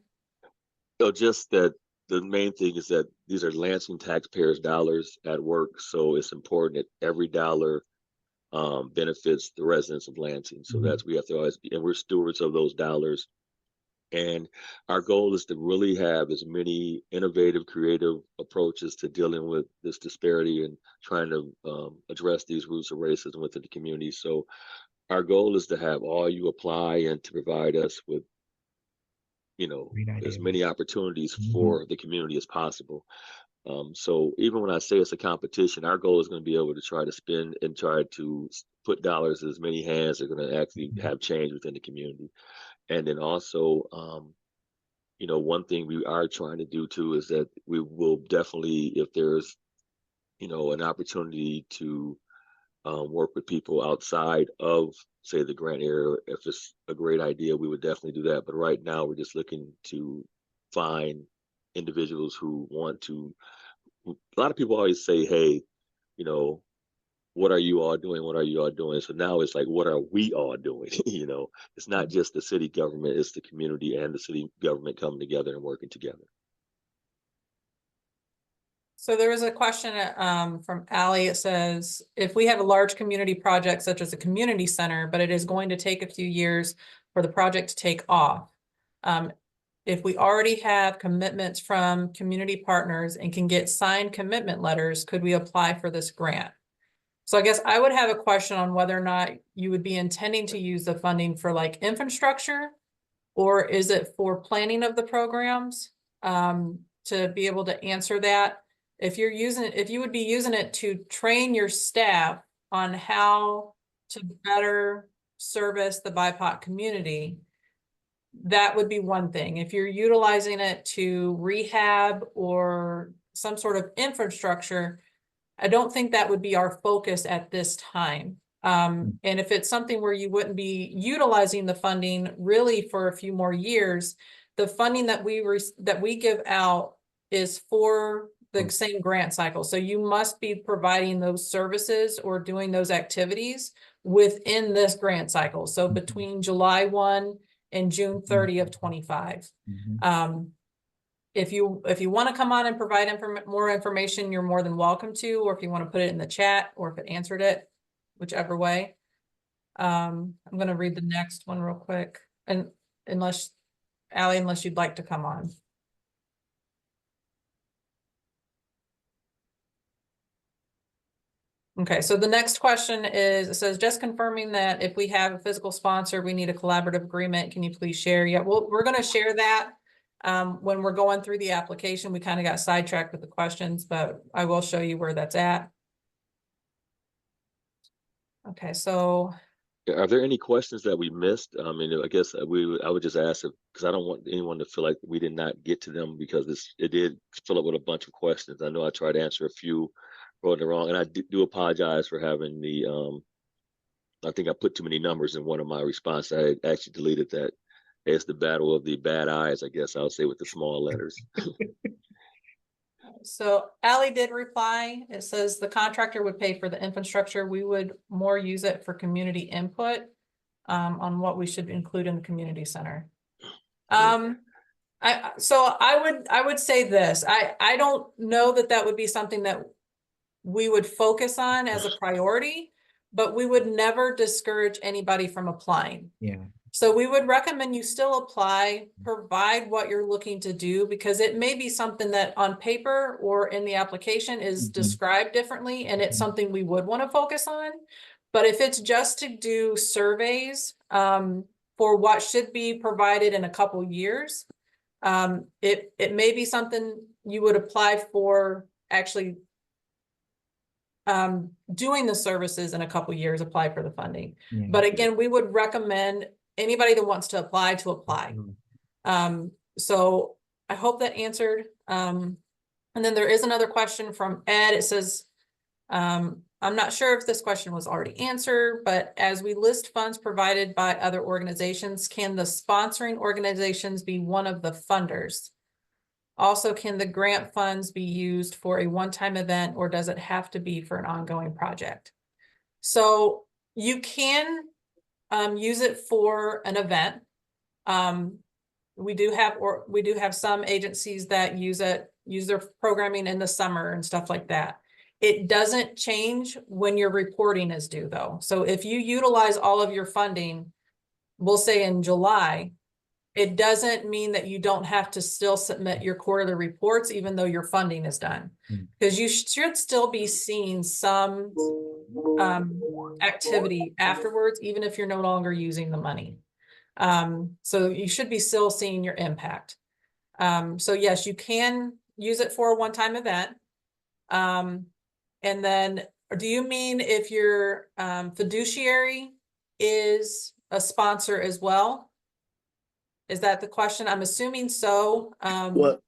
No, just that the main thing is that these are Lansing taxpayers' dollars at work, so it's important that every dollar benefits the residents of Lansing. So that's, we have to always be, and we're stewards of those dollars. And our goal is to really have as many innovative, creative approaches to dealing with this disparity and trying to address these roots of racism within the community. So our goal is to have all you apply and to provide us with, as many opportunities for the community as possible. So even when I say it's a competition, our goal is going to be able to try to spend and try to put dollars in as many hands that are going to actually have change within the community. And then also, one thing we are trying to do too is that we will definitely, if there's, an opportunity to work with people outside of, say, the grant area, if it's a great idea, we would definitely do that. But right now, we're just looking to find individuals who want to. A lot of people always say, hey, what are you all doing? What are you all doing? So now it's like, what are we all doing? It's not just the city government, it's the community and the city government coming together and working together. So there was a question from Allie. It says, if we have a large community project such as a community center, but it is going to take a few years for the project to take off, if we already have commitments from community partners and can get signed commitment letters, could we apply for this grant? So I guess I would have a question on whether or not you would be intending to use the funding for like infrastructure, or is it for planning of the programs? To be able to answer that, if you would be using it to train your staff on how to better service the BIPOC community, that would be one thing. If you're utilizing it to rehab or some sort of infrastructure, I don't think that would be our focus at this time. And if it's something where you wouldn't be utilizing the funding really for a few more years, the funding that we give out is for the same grant cycle. So you must be providing those services or doing those activities within this grant cycle. So between July 1 and June 30 of 25. If you want to come on and provide more information, you're more than welcome to, or if you want to put it in the chat, or if it answered it, whichever way. I'm going to read the next one real quick, and unless Ally, unless you'd like to come on. Okay, so the next question is, it says, just confirming that if we have a physical sponsor, we need a collaborative agreement. Can you please share? Yeah, well, we're going to share that. When we're going through the application, we kind of got sidetracked with the questions, but I will show you where that's at. Okay, so Are there any questions that we missed? I mean, I guess I would just ask because I don't want anyone to feel like we did not get to them because it did fill up with a bunch of questions. I know I tried to answer a few, wrote it wrong, and I do apologize for having I think I put too many numbers in one of my responses. I actually deleted that. It's the battle of the bad eyes, I guess I'll say, with the small letters. So Ally did reply. It says the contractor would pay for the infrastructure. We would more use it for community input on what we should include in the community center. I would say this. I don't know that would be something that we would focus on as a priority, but we would never discourage anybody from applying. Yeah. So we would recommend you still apply, provide what you're looking to do, because it may be something that on paper or in the application is described differently, and it's something we would want to focus on. But if it's just to do surveys for what should be provided in a couple years, it may be something you would apply for actually doing the services in a couple years, apply for the funding. Yeah. But again, we would recommend anybody that wants to apply. So I hope that answered. And then there is another question from Ed. It says, I'm not sure if this question was already answered, but as we list funds provided by other organizations, can the sponsoring organizations be one of the funders? Also, can the grant funds be used for a one-time event, or does it have to be for an ongoing project? So you can use it for an event. We do have some agencies that use their programming in the summer and stuff like that. It doesn't change when your reporting is due, though. So if you utilize all of your funding, we'll say in July, it doesn't mean that you don't have to still submit your quarterly reports, even though your funding is done, because you should still be seeing some activity afterwards, even if you're no longer using the money. So you should be still seeing your impact. So yes, you can use it for a one-time event. And then, do you mean if your fiduciary is a sponsor as well? Is that the question? I'm assuming so. Well,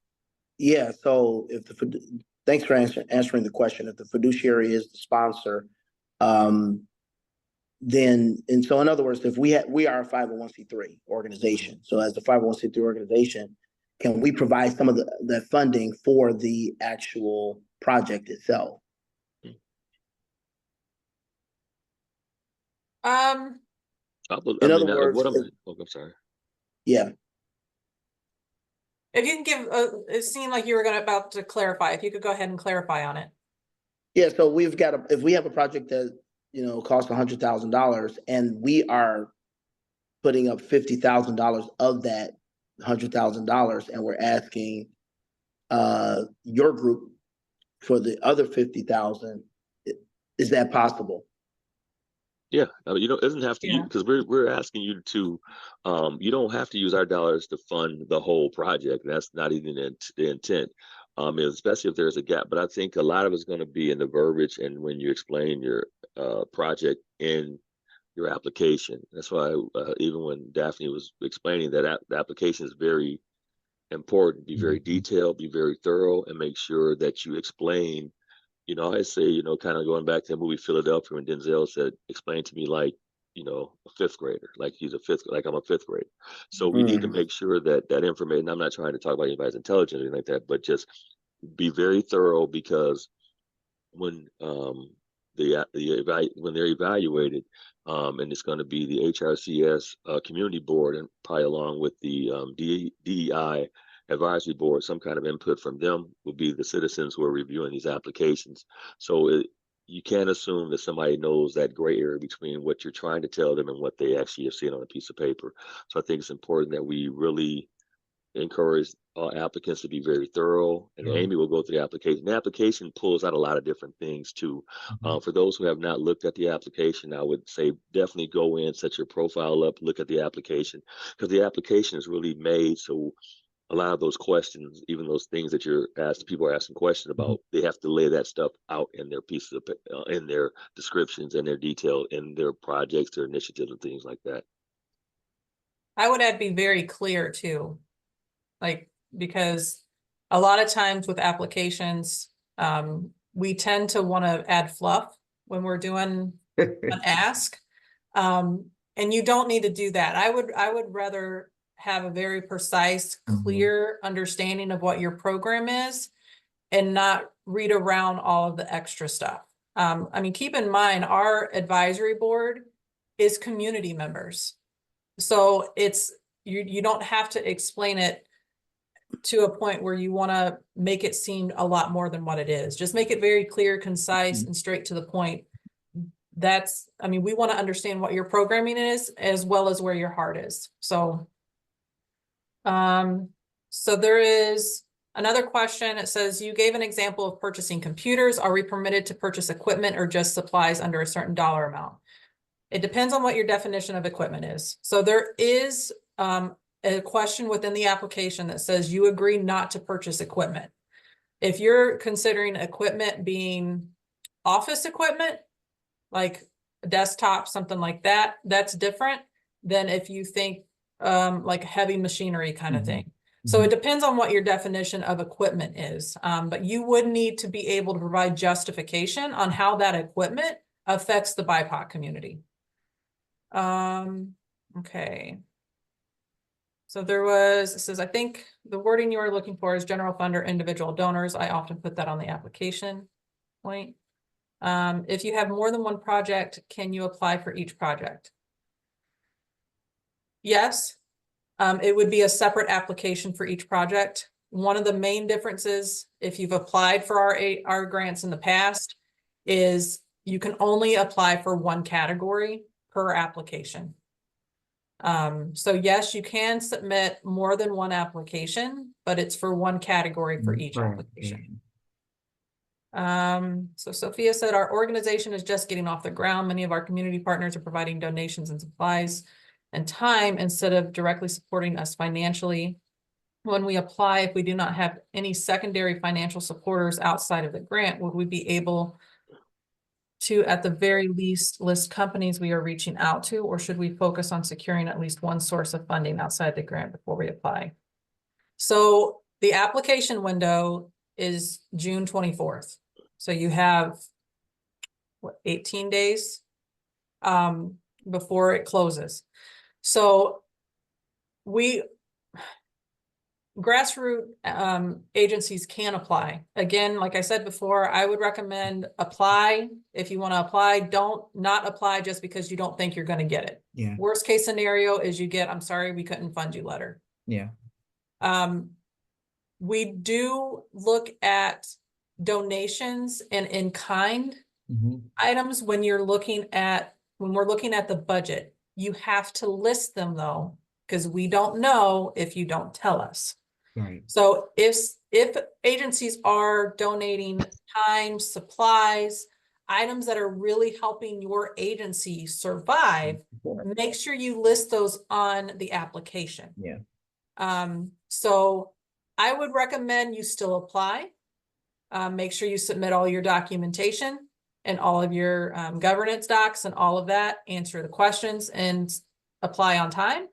yeah. So if thanks for answering the question. If the fiduciary is the sponsor, then, and so in other words, if we are a 501c3 organization. So as a 501c3 organization, can we provide some of the funding for the actual project itself? In other words, I'm sorry. Yeah. If you can give, it seemed like you were about to clarify. If you could go ahead and clarify on it. Yeah. So if we have a project that costs $100,000, and we are putting up $50,000 of that $100,000, and we're asking your group for the other $50,000, is that possible? Yeah, I mean, it doesn't have to, because we're asking you to, you don't have to use our dollars to fund the whole project. That's not even the intent, especially if there's a gap. But I think a lot of it's going to be in the verbiage and when you explain your project in your application. That's why even when Daphne was explaining that the application is very important, be very detailed, be very thorough, and make sure that you explain. I say, kind of going back to the movie Philadelphia, when Denzel said, explain to me like, a fifth grader, like I'm a fifth grader. So we need to make sure that information, I'm not trying to talk about anybody's intelligence or anything like that, but just be very thorough, because when they're evaluated, and it's going to be the HRCS community board, and probably along with the DEI advisory board, some kind of input from them will be the citizens who are reviewing these applications. So you can't assume that somebody knows that gray area between what you're trying to tell them and what they actually have seen on a piece of paper. So I think it's important that we really encourage applicants to be very thorough, and Amy will go through the application. The application pulls out a lot of different things too. For those who have not looked at the application, I would say definitely go in, set your profile up, look at the application, because the application is really made so a lot of those questions, even those things that people are asking questions about, they have to lay that stuff out in their pieces of, in their descriptions and their detail in their projects, their initiatives, and things like that. I would add be very clear too, like, because a lot of times with applications, we tend to want to add fluff when we're doing an ask. And you don't need to do that. I would rather have a very precise, clear understanding of what your program is and not read around all of the extra stuff. I mean, keep in mind, our advisory board is community members. So it's, you don't have to explain it to a point where you want to make it seem a lot more than what it is. Just make it very clear, concise, and straight to the point. That's, I mean, we want to understand what your programming is as well as where your heart is. So there is another question. It says, you gave an example of purchasing computers. Are we permitted to purchase equipment or just supplies under a certain dollar amount? It depends on what your definition of equipment is. So there is a question within the application that says you agree not to purchase equipment. If you're considering equipment being office equipment, like a desktop, something like that, that's different than if you think like heavy machinery kind of thing. So it depends on what your definition of equipment is. But you would need to be able to provide justification on how that equipment affects the BIPOC community. Okay. So there was, it says, I think the wording you are looking for is general fund or individual donors. I often put that on the application point. If you have more than one project, can you apply for each project? Yes. It would be a separate application for each project. One of the main differences, if you've applied for our grants in the past, is you can only apply for one category per application. So yes, you can submit more than one application, but it's for one category for each application. So Sophia said, our organization is just getting off the ground. Many of our community partners are providing donations and supplies and time instead of directly supporting us financially. When we apply, if we do not have any secondary financial supporters outside of the grant, would we be able to, at the very least, list companies we are reaching out to, or should we focus on securing at least one source of funding outside the grant before we apply? So the application window is June 24th. So you have, what, 18 days before it closes. So grassroots agencies can apply. Again, like I said before, I would recommend apply. If you want to apply, don't not apply just because you don't think you're going to get it. Yeah. Worst case scenario is you get, I'm sorry, we couldn't fund you letter. Yeah. We do look at donations and in-kind items when we're looking at the budget. You have to list them though, because we don't know if you don't tell us. Right. So if agencies are donating time, supplies, items that are really helping your agency survive, make sure you list those on the application. Yeah. So I would recommend you still apply. Make sure you submit all your documentation and all of your governance docs and all of that, answer the questions and apply on time.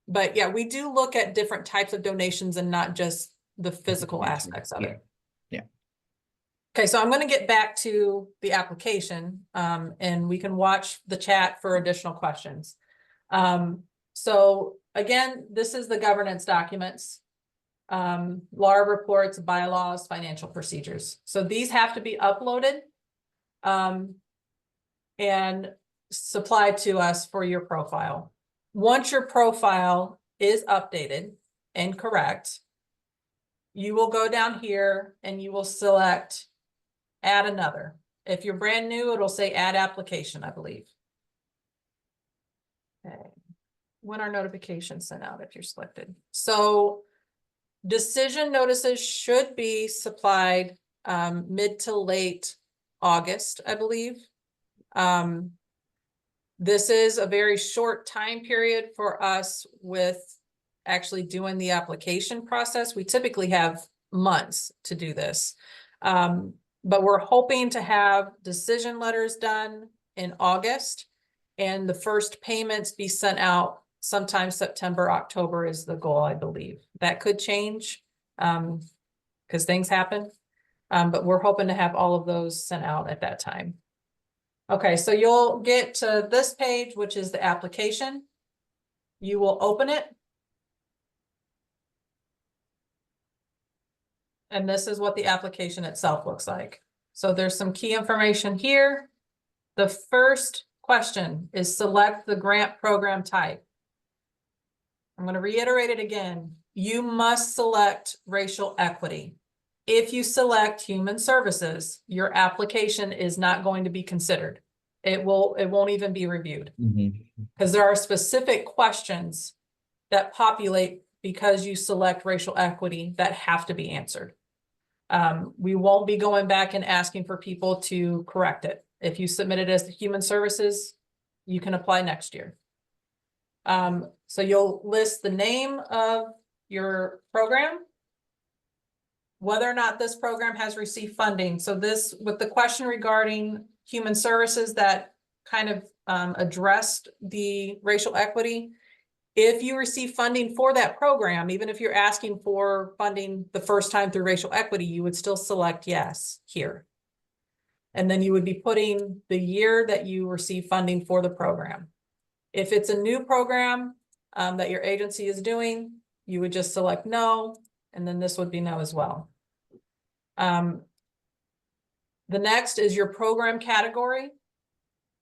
But yeah, we do look at different types of donations and not just the physical aspects of it. Yeah. Okay, so I'm going to get back to the application and we can watch the chat for additional questions. So again, this is the governance documents, LAR reports, bylaws, financial procedures. So these have to be uploaded and supplied to us for your profile. Once your profile is updated and correct, you will go down here and you will select add another. If you're brand new, it'll say add application, I believe. Okay. when are notifications sent out if you're selected? So decision notices should be supplied mid to late August, I believe. This is a very short time period for us with actually doing the application process. We typically have months to do this. But we're hoping to have decision letters done in August and the first payments be sent out sometime September, October is the goal, I believe. That could change because things happen. But we're hoping to have all of those sent out at that time. Okay, so you'll get to this page, which is the application. You will open it. And this is what the application itself looks like. So there's some key information here. The first question is select the grant program type. I'm going to reiterate it again. You must select racial equity. If you select human services, your application is not going to be considered. It won't even be reviewed because there are specific questions that populate because you select racial equity that have to be answered. We won't be going back and asking for people to correct it. If you submit it as human services, you can apply next year. So you'll list the name of your program, whether or not this program has received funding. So this, with the question regarding human services that kind of addressed the racial equity, if you receive funding for that program, even if you're asking for funding the first time through racial equity, you would still select yes here. And then you would be putting the year that you receive funding for the program. If it's a new program that your agency is doing, you would just select no, and then this would be no as well. The next is your program category.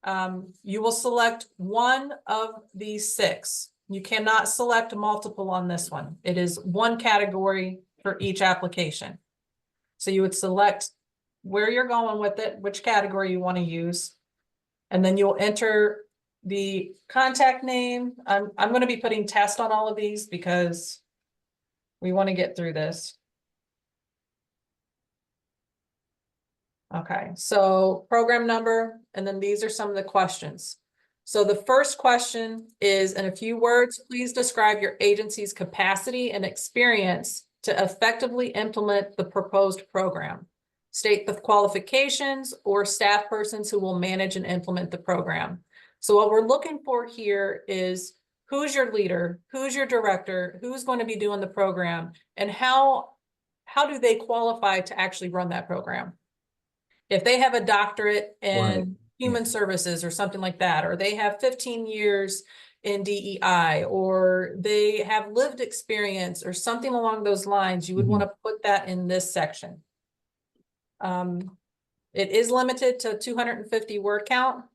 You will select one of these 6. You cannot select multiple on this one. It is one category for each application. So you would select where you're going with it, which category you want to use, and then you'll enter the contact name. I'm going to be putting test on all of these because we want to get through this. Okay, so program number, and then these are some of the questions. So the first question is, in a few words, please describe your agency's capacity and experience to effectively implement the proposed program. State the qualifications or staff persons who will manage and implement the program. So what we're looking for here is who's your leader, who's your director, who's going to be doing the program, and how do they qualify to actually run that program? If they have a doctorate in human services or something like that, or they have 15 years in DEI, or they have lived experience or something along those lines, you would want to put that in this section. It is limited to 250 word count.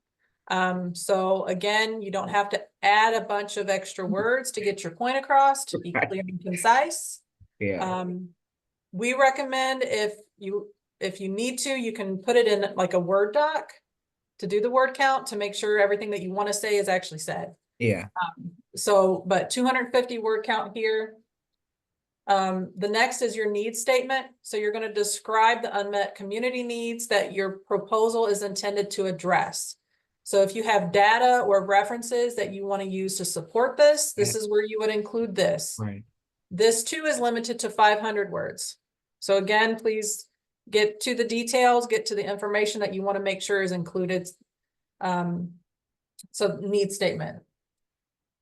So again, you don't have to add a bunch of extra words to get your point across, to be clear and concise. Yeah. We recommend if you need to, you can put it in like a Word doc to do the word count to make sure everything that you want to say is actually said. Yeah. But 250 word count here. The next is your needs statement. So you're going to describe the unmet community needs that your proposal is intended to address. So if you have data or references that you want to use to support this, this is where you would include this. Right. This too is limited to 500 words. So again, please get to the details, get to the information that you want to make sure is included. So need statement.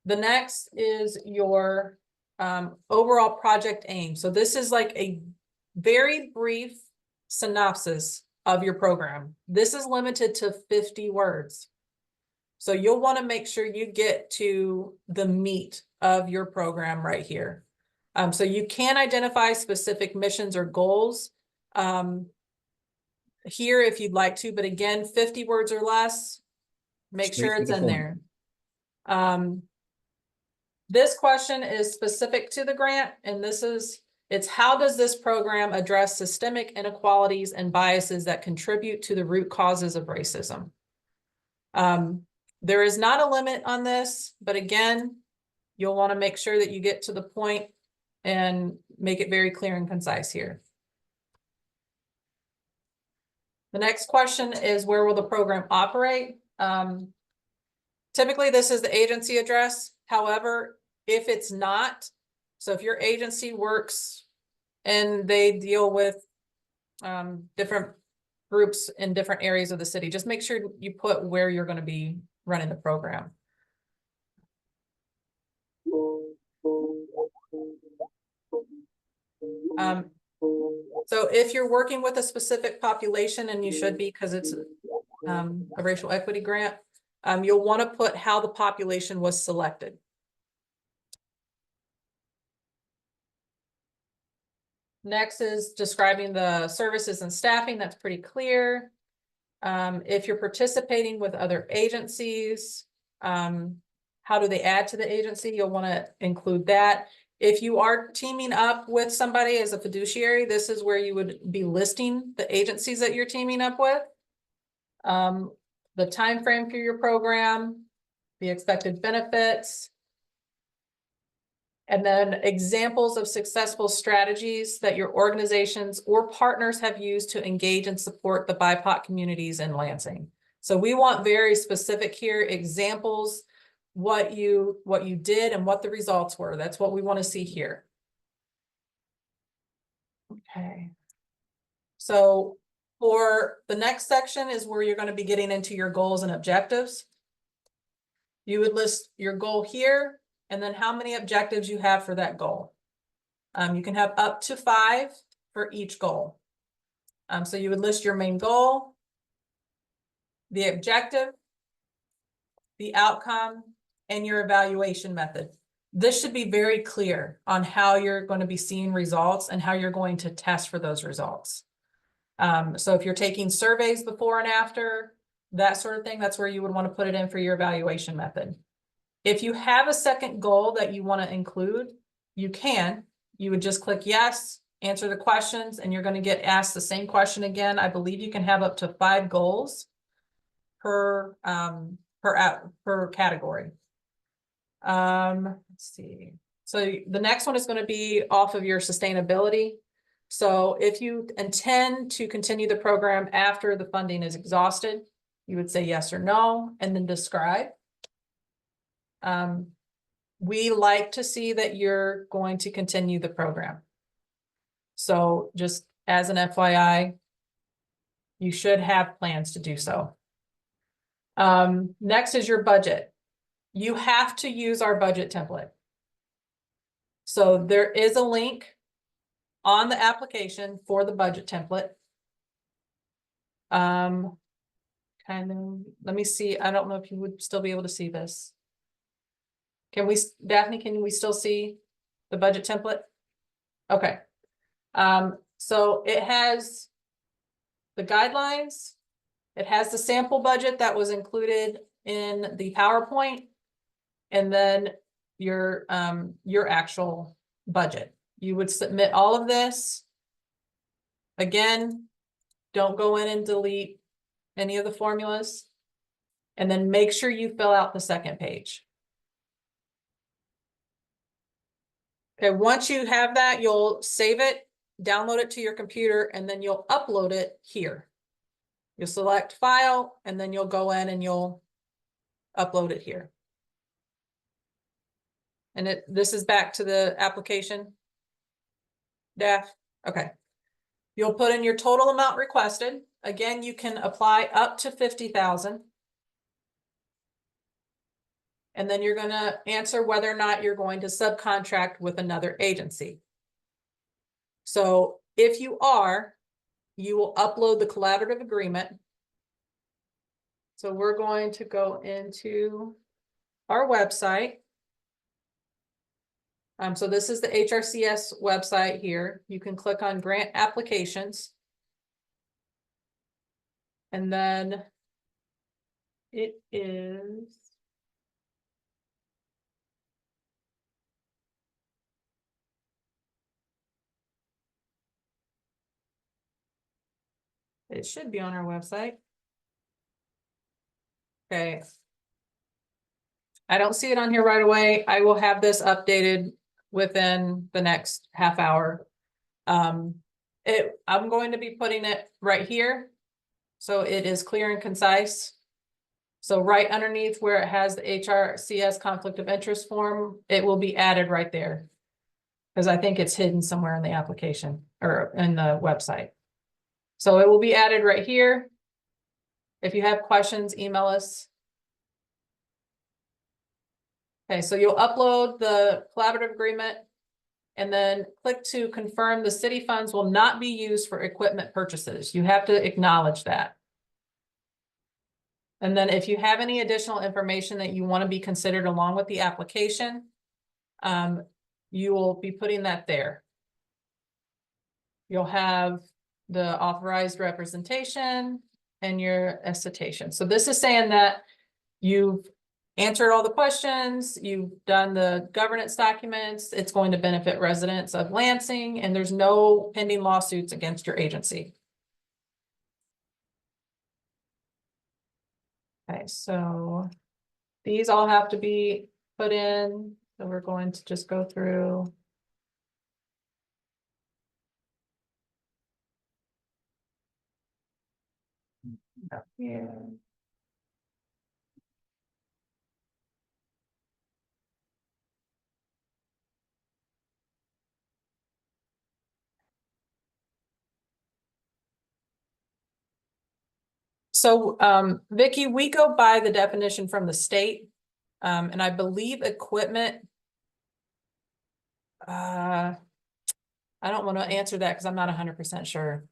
The next is your overall project aim. So this is like a very brief synopsis of your program. This is limited to 50 words. So you'll want to make sure you get to the meat of your program right here. So you can identify specific missions or goals here if you'd like to, but again, 50 words or less, make sure it's in there. This question is specific to the grant, and it's how does this program address systemic inequalities and biases that contribute to the root causes of racism? There is not a limit on this, but again, you'll want to make sure that you get to the point and make it very clear and concise here. The next question is, where will the program operate? Typically, this is the agency address. However, if it's not, so if your agency works and they deal with different groups in different areas of the city, just make sure you put where you're going to be running the program. So if you're working with a specific population, and you should be because it's a racial equity grant, you'll want to put how the population was selected. Next is describing the services and staffing. That's pretty clear. If you're participating with other agencies, how do they add to the agency? You'll want to include that. If you are teaming up with somebody as a fiduciary, this is where you would be listing the agencies that you're teaming up with. The time frame for your program, the expected benefits, and then examples of successful strategies that your organizations or partners have used to engage and support the BIPOC communities in Lansing. So we want very specific here, examples, what you did and what the results were. That's what we want to see here. Okay. So for the next section is where you're going to be getting into your goals and objectives. You would list your goal here, and then how many objectives you have for that goal. You can have up to 5 for each goal. So you would list your main goal, the objective, the outcome, and your evaluation method. This should be very clear on how you're going to be seeing results and how you're going to test for those results. So if you're taking surveys before and after, that sort of thing, that's where you would want to put it in for your evaluation method. If you have a second goal that you want to include, you can. You would just click yes, answer the questions, and you're going to get asked the same question again. I believe you can have up to 5 goals per category. Let's see. So the next one is going to be off of your sustainability. So if you intend to continue the program after the funding is exhausted, you would say yes or no, and then describe. We like to see that you're going to continue the program. So just as an FYI, you should have plans to do so. Next is your budget. You have to use our budget template. So there is a link on the application for the budget template. Kind of, let me see. I don't know if you would still be able to see this. Can we, Daphne, can we still see the budget template? Okay. So it has the guidelines. It has the sample budget that was included in the PowerPoint, and then your actual budget. You would submit all of this. Again, don't go in and delete any of the formulas. And then make sure you fill out the second page. Okay, once you have that, you'll save it, download it to your computer, and then you'll upload it here. You'll select file, and then you'll go in and you'll upload it here. And this is back to the application, Daph? Okay. You'll put in your total amount requested. Again, you can apply up to 50,000. And then you're going to answer whether or not you're going to subcontract with another agency. So if you are, you will upload the collaborative agreement. So we're going to go into our website. So this is the HRCS website here. You can click on grant applications. And then it is. It should be on our website. Okay. I don't see it on here right away. I will have this updated within the next half hour. I'm going to be putting it right here. So it is clear and concise. So right underneath where it has the HRCS conflict of interest form, it will be added right there. Because I think it's hidden somewhere in the application or in the website. So it will be added right here. If you have questions, email us. Okay, so you'll upload the collaborative agreement and then click to confirm the city funds will not be used for equipment purchases. You have to acknowledge that. And then if you have any additional information that you want to be considered along with the application, you will be putting that there. You'll have the authorized representation and your citation. So this is saying that you've answered all the questions, you've done the governance documents, it's going to benefit residents of Lansing, and there's no pending lawsuits against your agency. Okay, so these all have to be put in. So we're going to just go through. Up here. So, Vicky, we go by the definition from the state, and I believe equipment. I don't want to answer that because I'm not 100% sure.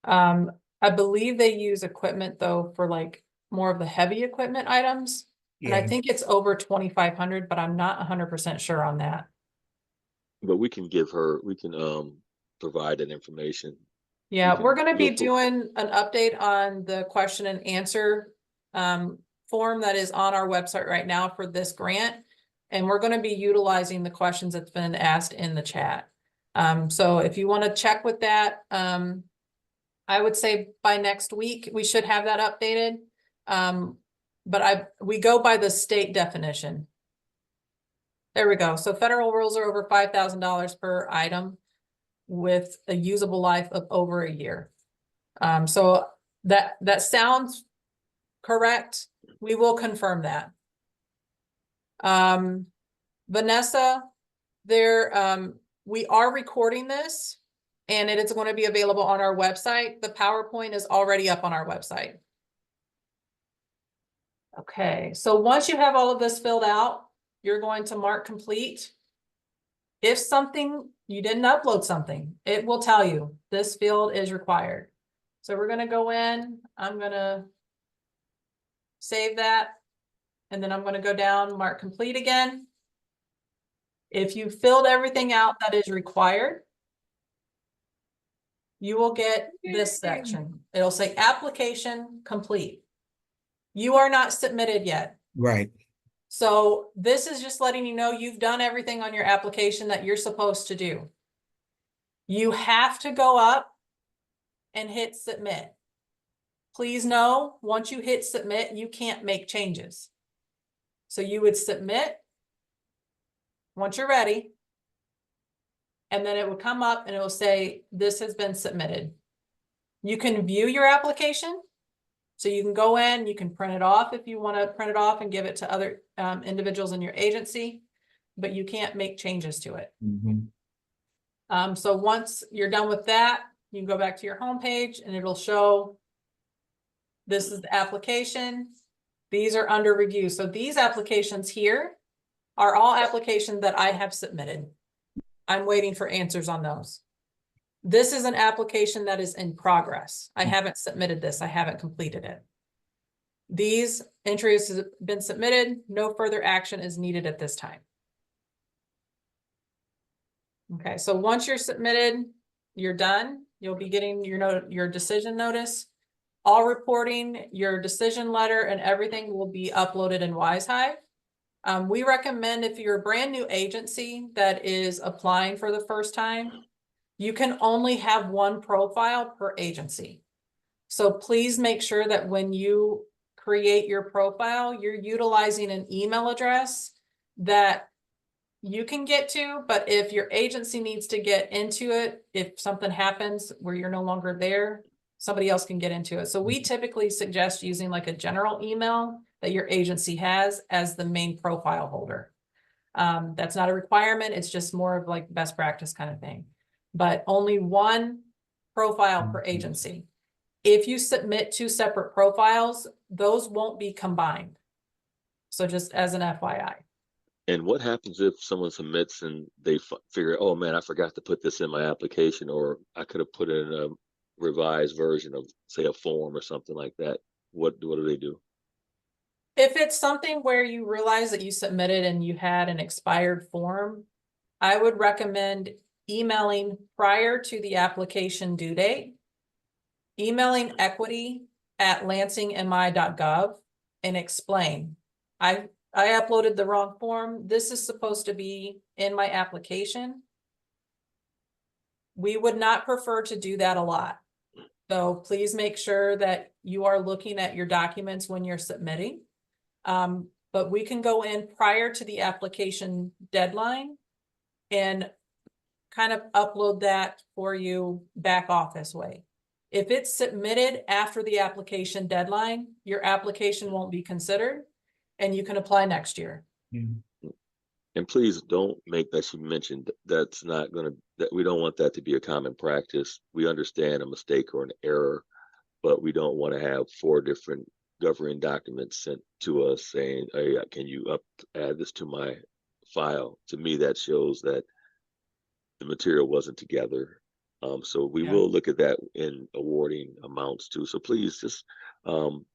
I believe they use equipment though for like more of the heavy equipment items. And I Yeah, think it's over 2,500, but I'm not 100% sure on that. But we can provide that information. Yeah, we're going to be You'll put- doing an update on the question and answer form that is on our website right now for this grant. And we're going to be utilizing the questions that's been asked in the chat. So if you want to check with that, I would say by next week, we should have that updated. But we go by the state definition. There we go. So federal rules are over $5,000 per item with a usable life of over a year. So that sounds correct. We will confirm that. Vanessa, we are recording this and it is going to be available on our website. The PowerPoint is already up on our website. Okay, so once you have all of this filled out, you're going to mark complete. If you didn't upload something, it will tell you this field is required. So we're going to go in, I'm going to save that, and then I'm going to go down, mark complete again. If you filled everything out that is required, you will get this section. It'll say application complete. You are not submitted yet. right. So this is just letting you know you've done everything on your application that you're supposed to do. You have to go up and hit submit. Please know, once you hit submit, you can't make changes. So you would submit once you're ready, and then it would come up and it will say, this has been submitted. You can view your application. So you can go in, you can print it off if you want to print it off and give it to other individuals in your agency, but you can't make changes to it. Mm-hmm. So once you're done with that, you can go back to your home page and it'll show this is the application. These are under review. So these applications here are all applications that I have submitted. I'm waiting for answers on those. This is an application that is in progress. I haven't submitted this. I haven't completed it. These entries have been submitted. No further action is needed at this time. Okay, so once you're submitted, you're done. You'll be getting your decision notice. All reporting, your decision letter, and everything will be uploaded in WiseHive. We recommend if you're a brand new agency that is applying for the first time, you can only have one profile per agency. So please make sure that when you create your profile, you're utilizing an email address that you can get to, but if your agency needs to get into it, if something happens where you're no longer there, somebody else can get into it. So we typically suggest using like a general email that your agency has as the main profile holder. That's not a requirement. It's just more of like best practice kind of thing, but only one profile per agency. If you submit 2 separate profiles, those won't be combined. So just as an FYI. And what happens if someone submits and they figure, oh man, I forgot to put this in my application, or I could have put it in a revised version of, say, a form or something like that? What do they do? If it's something where you realize that you submitted and you had an expired form, I would recommend emailing prior to the application due date, emailing equity@lansingmi.gov and explain, I uploaded the wrong form. This is supposed to be in my application. We would not prefer to do that a lot. So please make sure that you are looking at your documents when you're submitting. But we can go in prior to the application deadline and kind of upload that for you back office way. If it's submitted after the application deadline, your application won't be considered and you can apply next year. And please don't make, that you mentioned, that's not going to, that we don't want that to be a common practice. We understand a mistake or an error, but we don't want to have 4 different governing documents sent to us saying, hey, can you add this to my file? To me, that shows that the material wasn't together. So we will look at that in awarding amounts too. So please just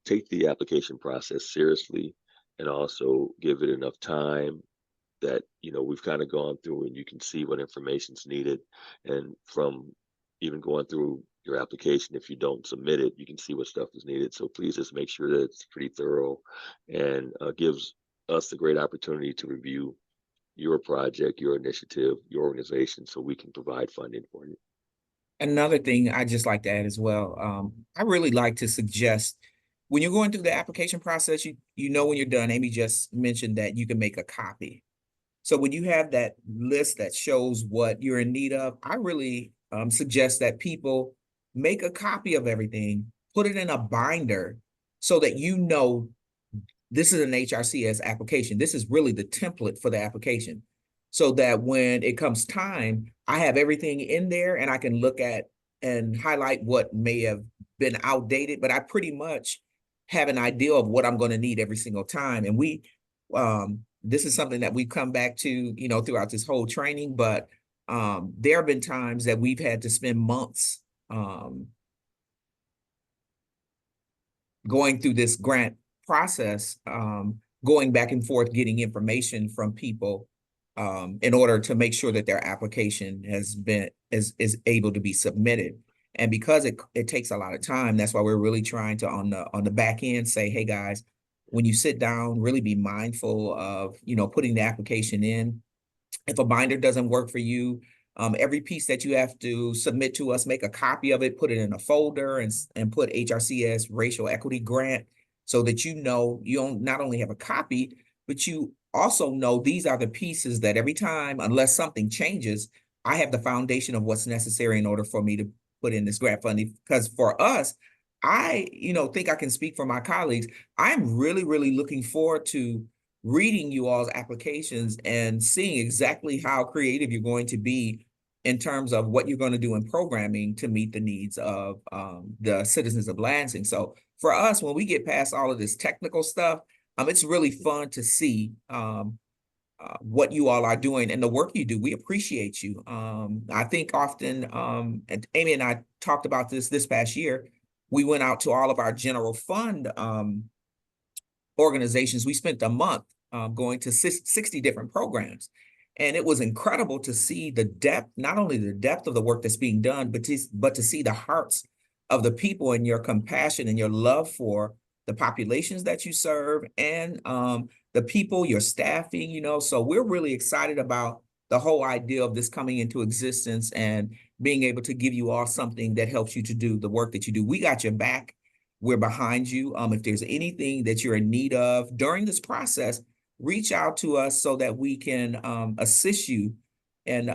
take the application process seriously, and also give it enough time that, we've kind of gone through and you can see what information's needed. And from even going through your application, if you don't submit it, you can see what stuff is needed. So please just make sure that it's pretty thorough, and gives us the great opportunity to review your project, your initiative, your organization, so we can provide funding for you. Another thing I just like to add as well, I really like to suggest, when you're going through the application process, when you're done, Amy just mentioned that you can make a copy. So when you have that list that shows what you're in need of, I really suggest that people make a copy of everything, put it in a binder, so that this is an HRCS application. This is really the template for the application, so that when it comes time, I have everything in there and I can look at and highlight what may have been outdated, but I pretty much have an idea of what I'm going to need every single time. And this is something that we've come back to, throughout this whole training, but there have been times that we've had to spend months going through this grant process, going back and forth, getting information from people in order to make sure that their application is able to be submitted. And because it takes a lot of time, that's why we're really trying to, on the back end, say, hey guys, when you sit down, really be mindful of, putting the application in. If a binder doesn't work for you, every piece that you have to submit to us, make a copy of it, put it in a folder, and put HRCS Racial Equity Grant, so that you don't not only have a copy, but you also know these are the pieces that every time, unless something changes, I have the foundation of what's necessary in order for me to put in this grant funding. Because for us, I think I can speak for my colleagues. I'm really, really looking forward to reading you all's applications and seeing exactly how creative you're going to be in terms of what you're going to do in programming to meet the needs of the citizens of Lansing. So for us, when we get past all of this technical stuff, it's really fun to see what you all are doing and the work you do. We appreciate you. I think often, and Amy and I talked about this past year, we went out to all of our general fund organizations. We spent a month going to 60 different programs. And it was incredible to see the depth, not only the depth of the work that's being done, but to see the hearts of the people and your compassion and your love for the populations that you serve, and the people, your staffing, So we're really excited about the whole idea of this coming into existence and being able to give you all something that helps you to do the work that you do. We got your back. we're behind you. If there's anything that you're in need of during this process, reach out to us so that we can assist you, and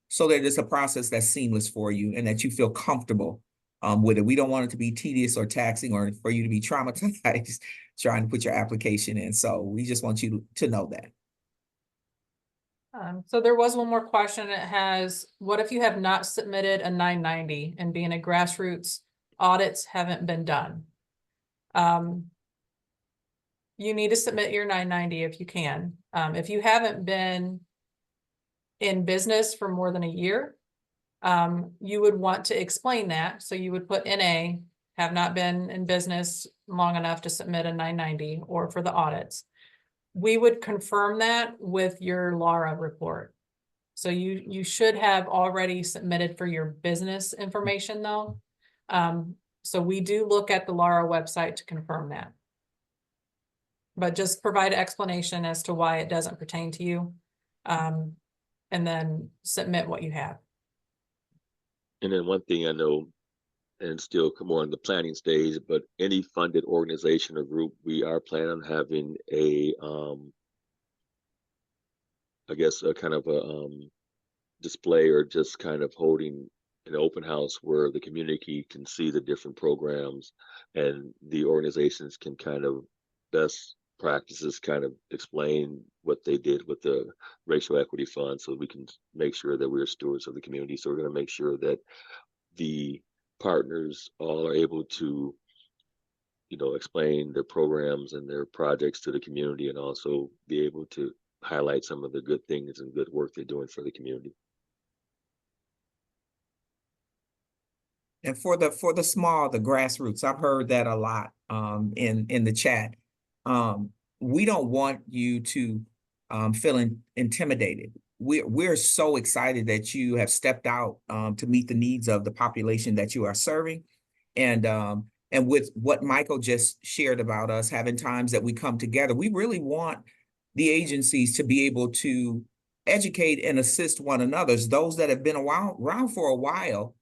so that it's a process that's seamless for you and that you feel comfortable with it. We don't want it to be tedious or taxing or for you to be traumatized trying to put your application in. So we just want you to know that. So there was one more question. It has, what if you have not submitted a 990 and being a grassroots audits haven't been done? You need to submit your 990 if you can. If you haven't been in business for more than a year, you would want to explain that. So you would put NA, have not been in business long enough to submit a 990 or for the audits. We would confirm that with your LARA report. So you should have already submitted for your business information though. So we do look at the LARA website to confirm that. But just provide an explanation as to why it doesn't pertain to you. And then submit what you have. And then one thing I know, and still come on the planning stage, but any funded organization or group, we are planning on having a, I guess, a kind of a display, or just kind of holding an open house where the community can see the different programs and the organizations can kind of best practices kind of explain what they did with the racial equity fund, so we can make sure that we're stewards of the community. So we're going to make sure that the partners all are able to, explain their programs and their projects to the community, and also be able to highlight some of the good things and good work they're doing for the community. And for the small, the grassroots, I've heard that a lot in the chat. We don't want you to feel intimidated. We're so excited that you have stepped out to meet the needs of the population that you are serving. And with what Michael just shared about us having times that we come together, we really want the agencies to be able to educate and assist one another. Those that have been around for a while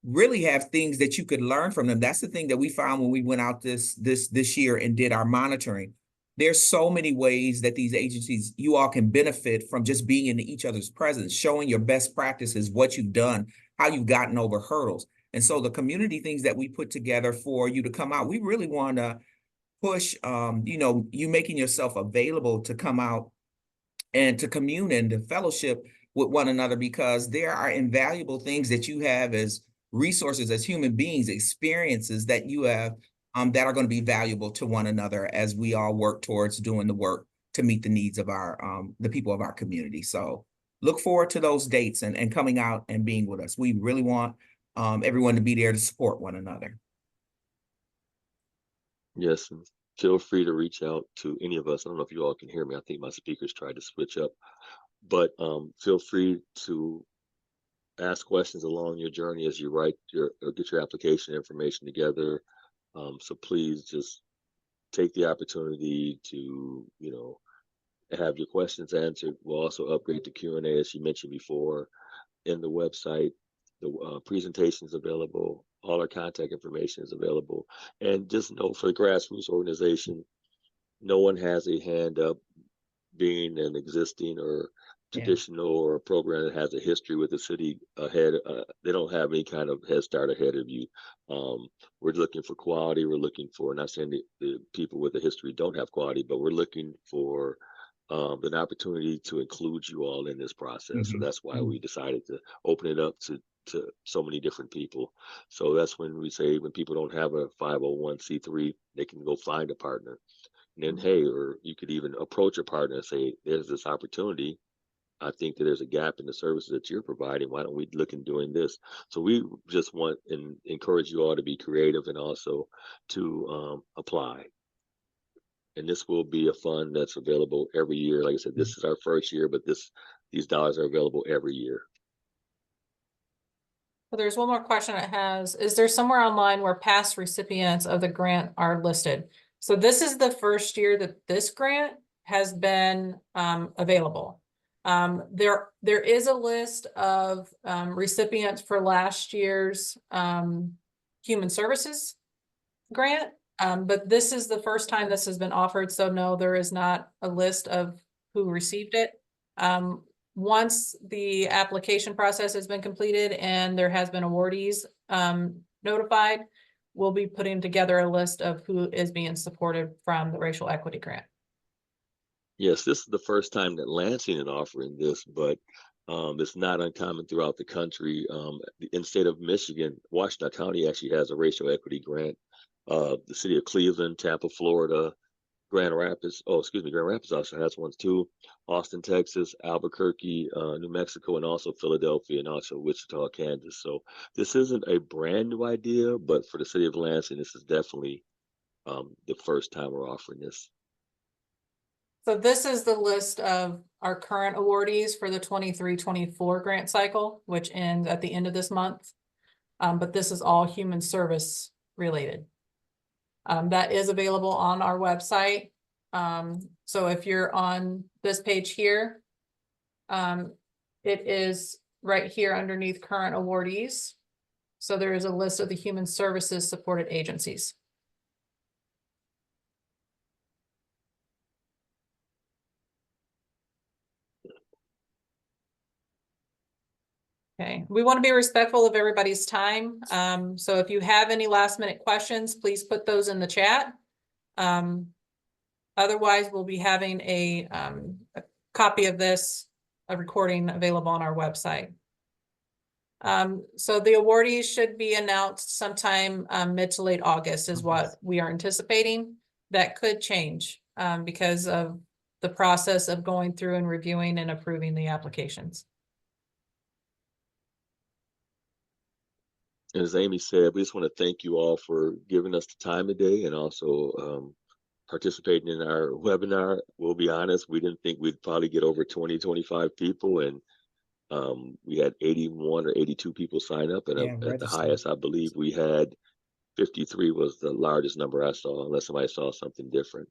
really have things that you could learn from them. That's the thing that we found when we went out this year and did our monitoring. There's so many ways that these agencies, you all can benefit from just being in each other's presence, showing your best practices, what you've done, how you've gotten over hurdles. And so the community things that we put together for you to come out, we really want to push, you making yourself available to come out and to commune and to fellowship with one another, because there are invaluable things that you have as resources, as human beings, experiences that you have that are going to be valuable to one another as we all work towards doing the work to meet the needs of our the people of our community. So look forward to those dates and coming out and being with us. We really want everyone to be there to support one another. Yes, and feel free to reach out to any of us. I don't know if you all can hear me. I think my speakers tried to switch up, but feel free to ask questions along your journey as you get your application information together. So please just take the opportunity to, have your questions answered. We'll also upgrade the Q&A, as you mentioned before, in the website. The presentation is available. All our contact information is available. And just know, for the grassroots organization, no one has a hand up being an existing or traditional or a program that has a history with the city ahead. They don't have any kind of head start ahead of you. We're looking for quality. We're looking for, not saying the people with a history don't have quality, but we're looking for an opportunity to include you all in this process. So that's why we decided to open it up to so many different people. So that's when we say, when people don't have a 501c3, they can go find a partner. And then, hey, or you could even approach a partner and say, there's this opportunity. I think that there's a gap in the services that you're providing. Why don't we look in doing this? So we just want and encourage you all to be creative, and also to apply. And this will be a fund that's available every year. Like I said, this is our first year, but these dollars are available every year. So there's one more question it has. Is there somewhere online where past recipients of the grant are listed? So this is the first year that this grant has been available. There is a list of recipients for last year's human services grant. But this is the first time this has been offered, so no, there is not a list of who received it. Once the application process has been completed and there has been awardees notified, we'll be putting together a list of who is being supported from the racial equity grant. Yes, this is the first time that Lansing is offering this, but it's not uncommon throughout the country. In the state of Michigan, Washington County actually has a racial equity grant. The city of Cleveland, Tampa, Florida, Grand Rapids also has one too. Austin, Texas, Albuquerque, New Mexico, and also Philadelphia, and also Wichita, Kansas. So this isn't a brand new idea, but for the city of Lansing, this is definitely the first time we're offering this. So this is the list of our current awardees for the 23-24 grant cycle, which ends at the end of this month. But this is all human service related. That is available on our website. So if you're on this page here, it is right here underneath current awardees. So there is a list of the human services supported agencies. Okay, we want to be respectful of everybody's time. So if you have any last minute questions, please put those in the chat. Otherwise, we'll be having a copy of this, a recording available on our website. So the awardees should be announced sometime mid to late August is what we are anticipating. That could change because of the process of going through and reviewing and approving the applications. As Amy said, we just want to thank you all for giving us the time today and also participating in our webinar. We'll be honest, we didn't think we'd probably get over 20, 25 people, and we had 81 or 82 people sign up, and at the highest, I believe we had 53 was the largest number I saw, unless somebody saw something different.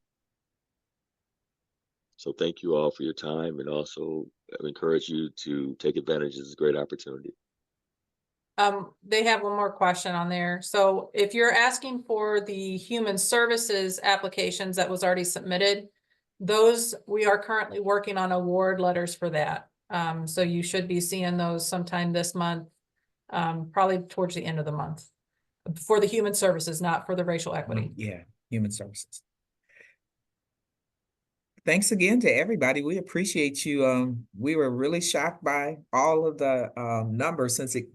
So thank you all for your time, and also encourage you to take advantage of this great opportunity. They have one more question on there. So if you're asking for the human services applications that was already submitted, those we are currently working on award letters for that. So you should be seeing those sometime this month, probably towards the end of the month for the human services, not for the racial equity. Yeah, human services. Thanks again to everybody. We appreciate you. We were really shocked by all of the numbers since it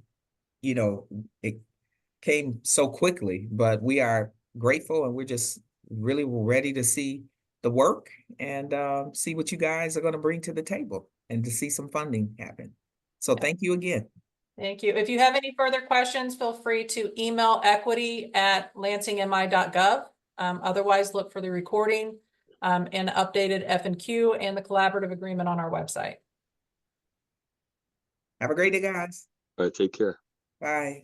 came so quickly, but we are grateful and we're just really ready to see the work and see what you guys are going to bring to the table and to see some funding happen. So thank you again. Thank you. If you have any further questions, feel free to email equity@lansingmi.gov. Otherwise, look for the recording and updated F&Q and the collaborative agreement on our website. Have a great day, guys. All right, take care. Bye.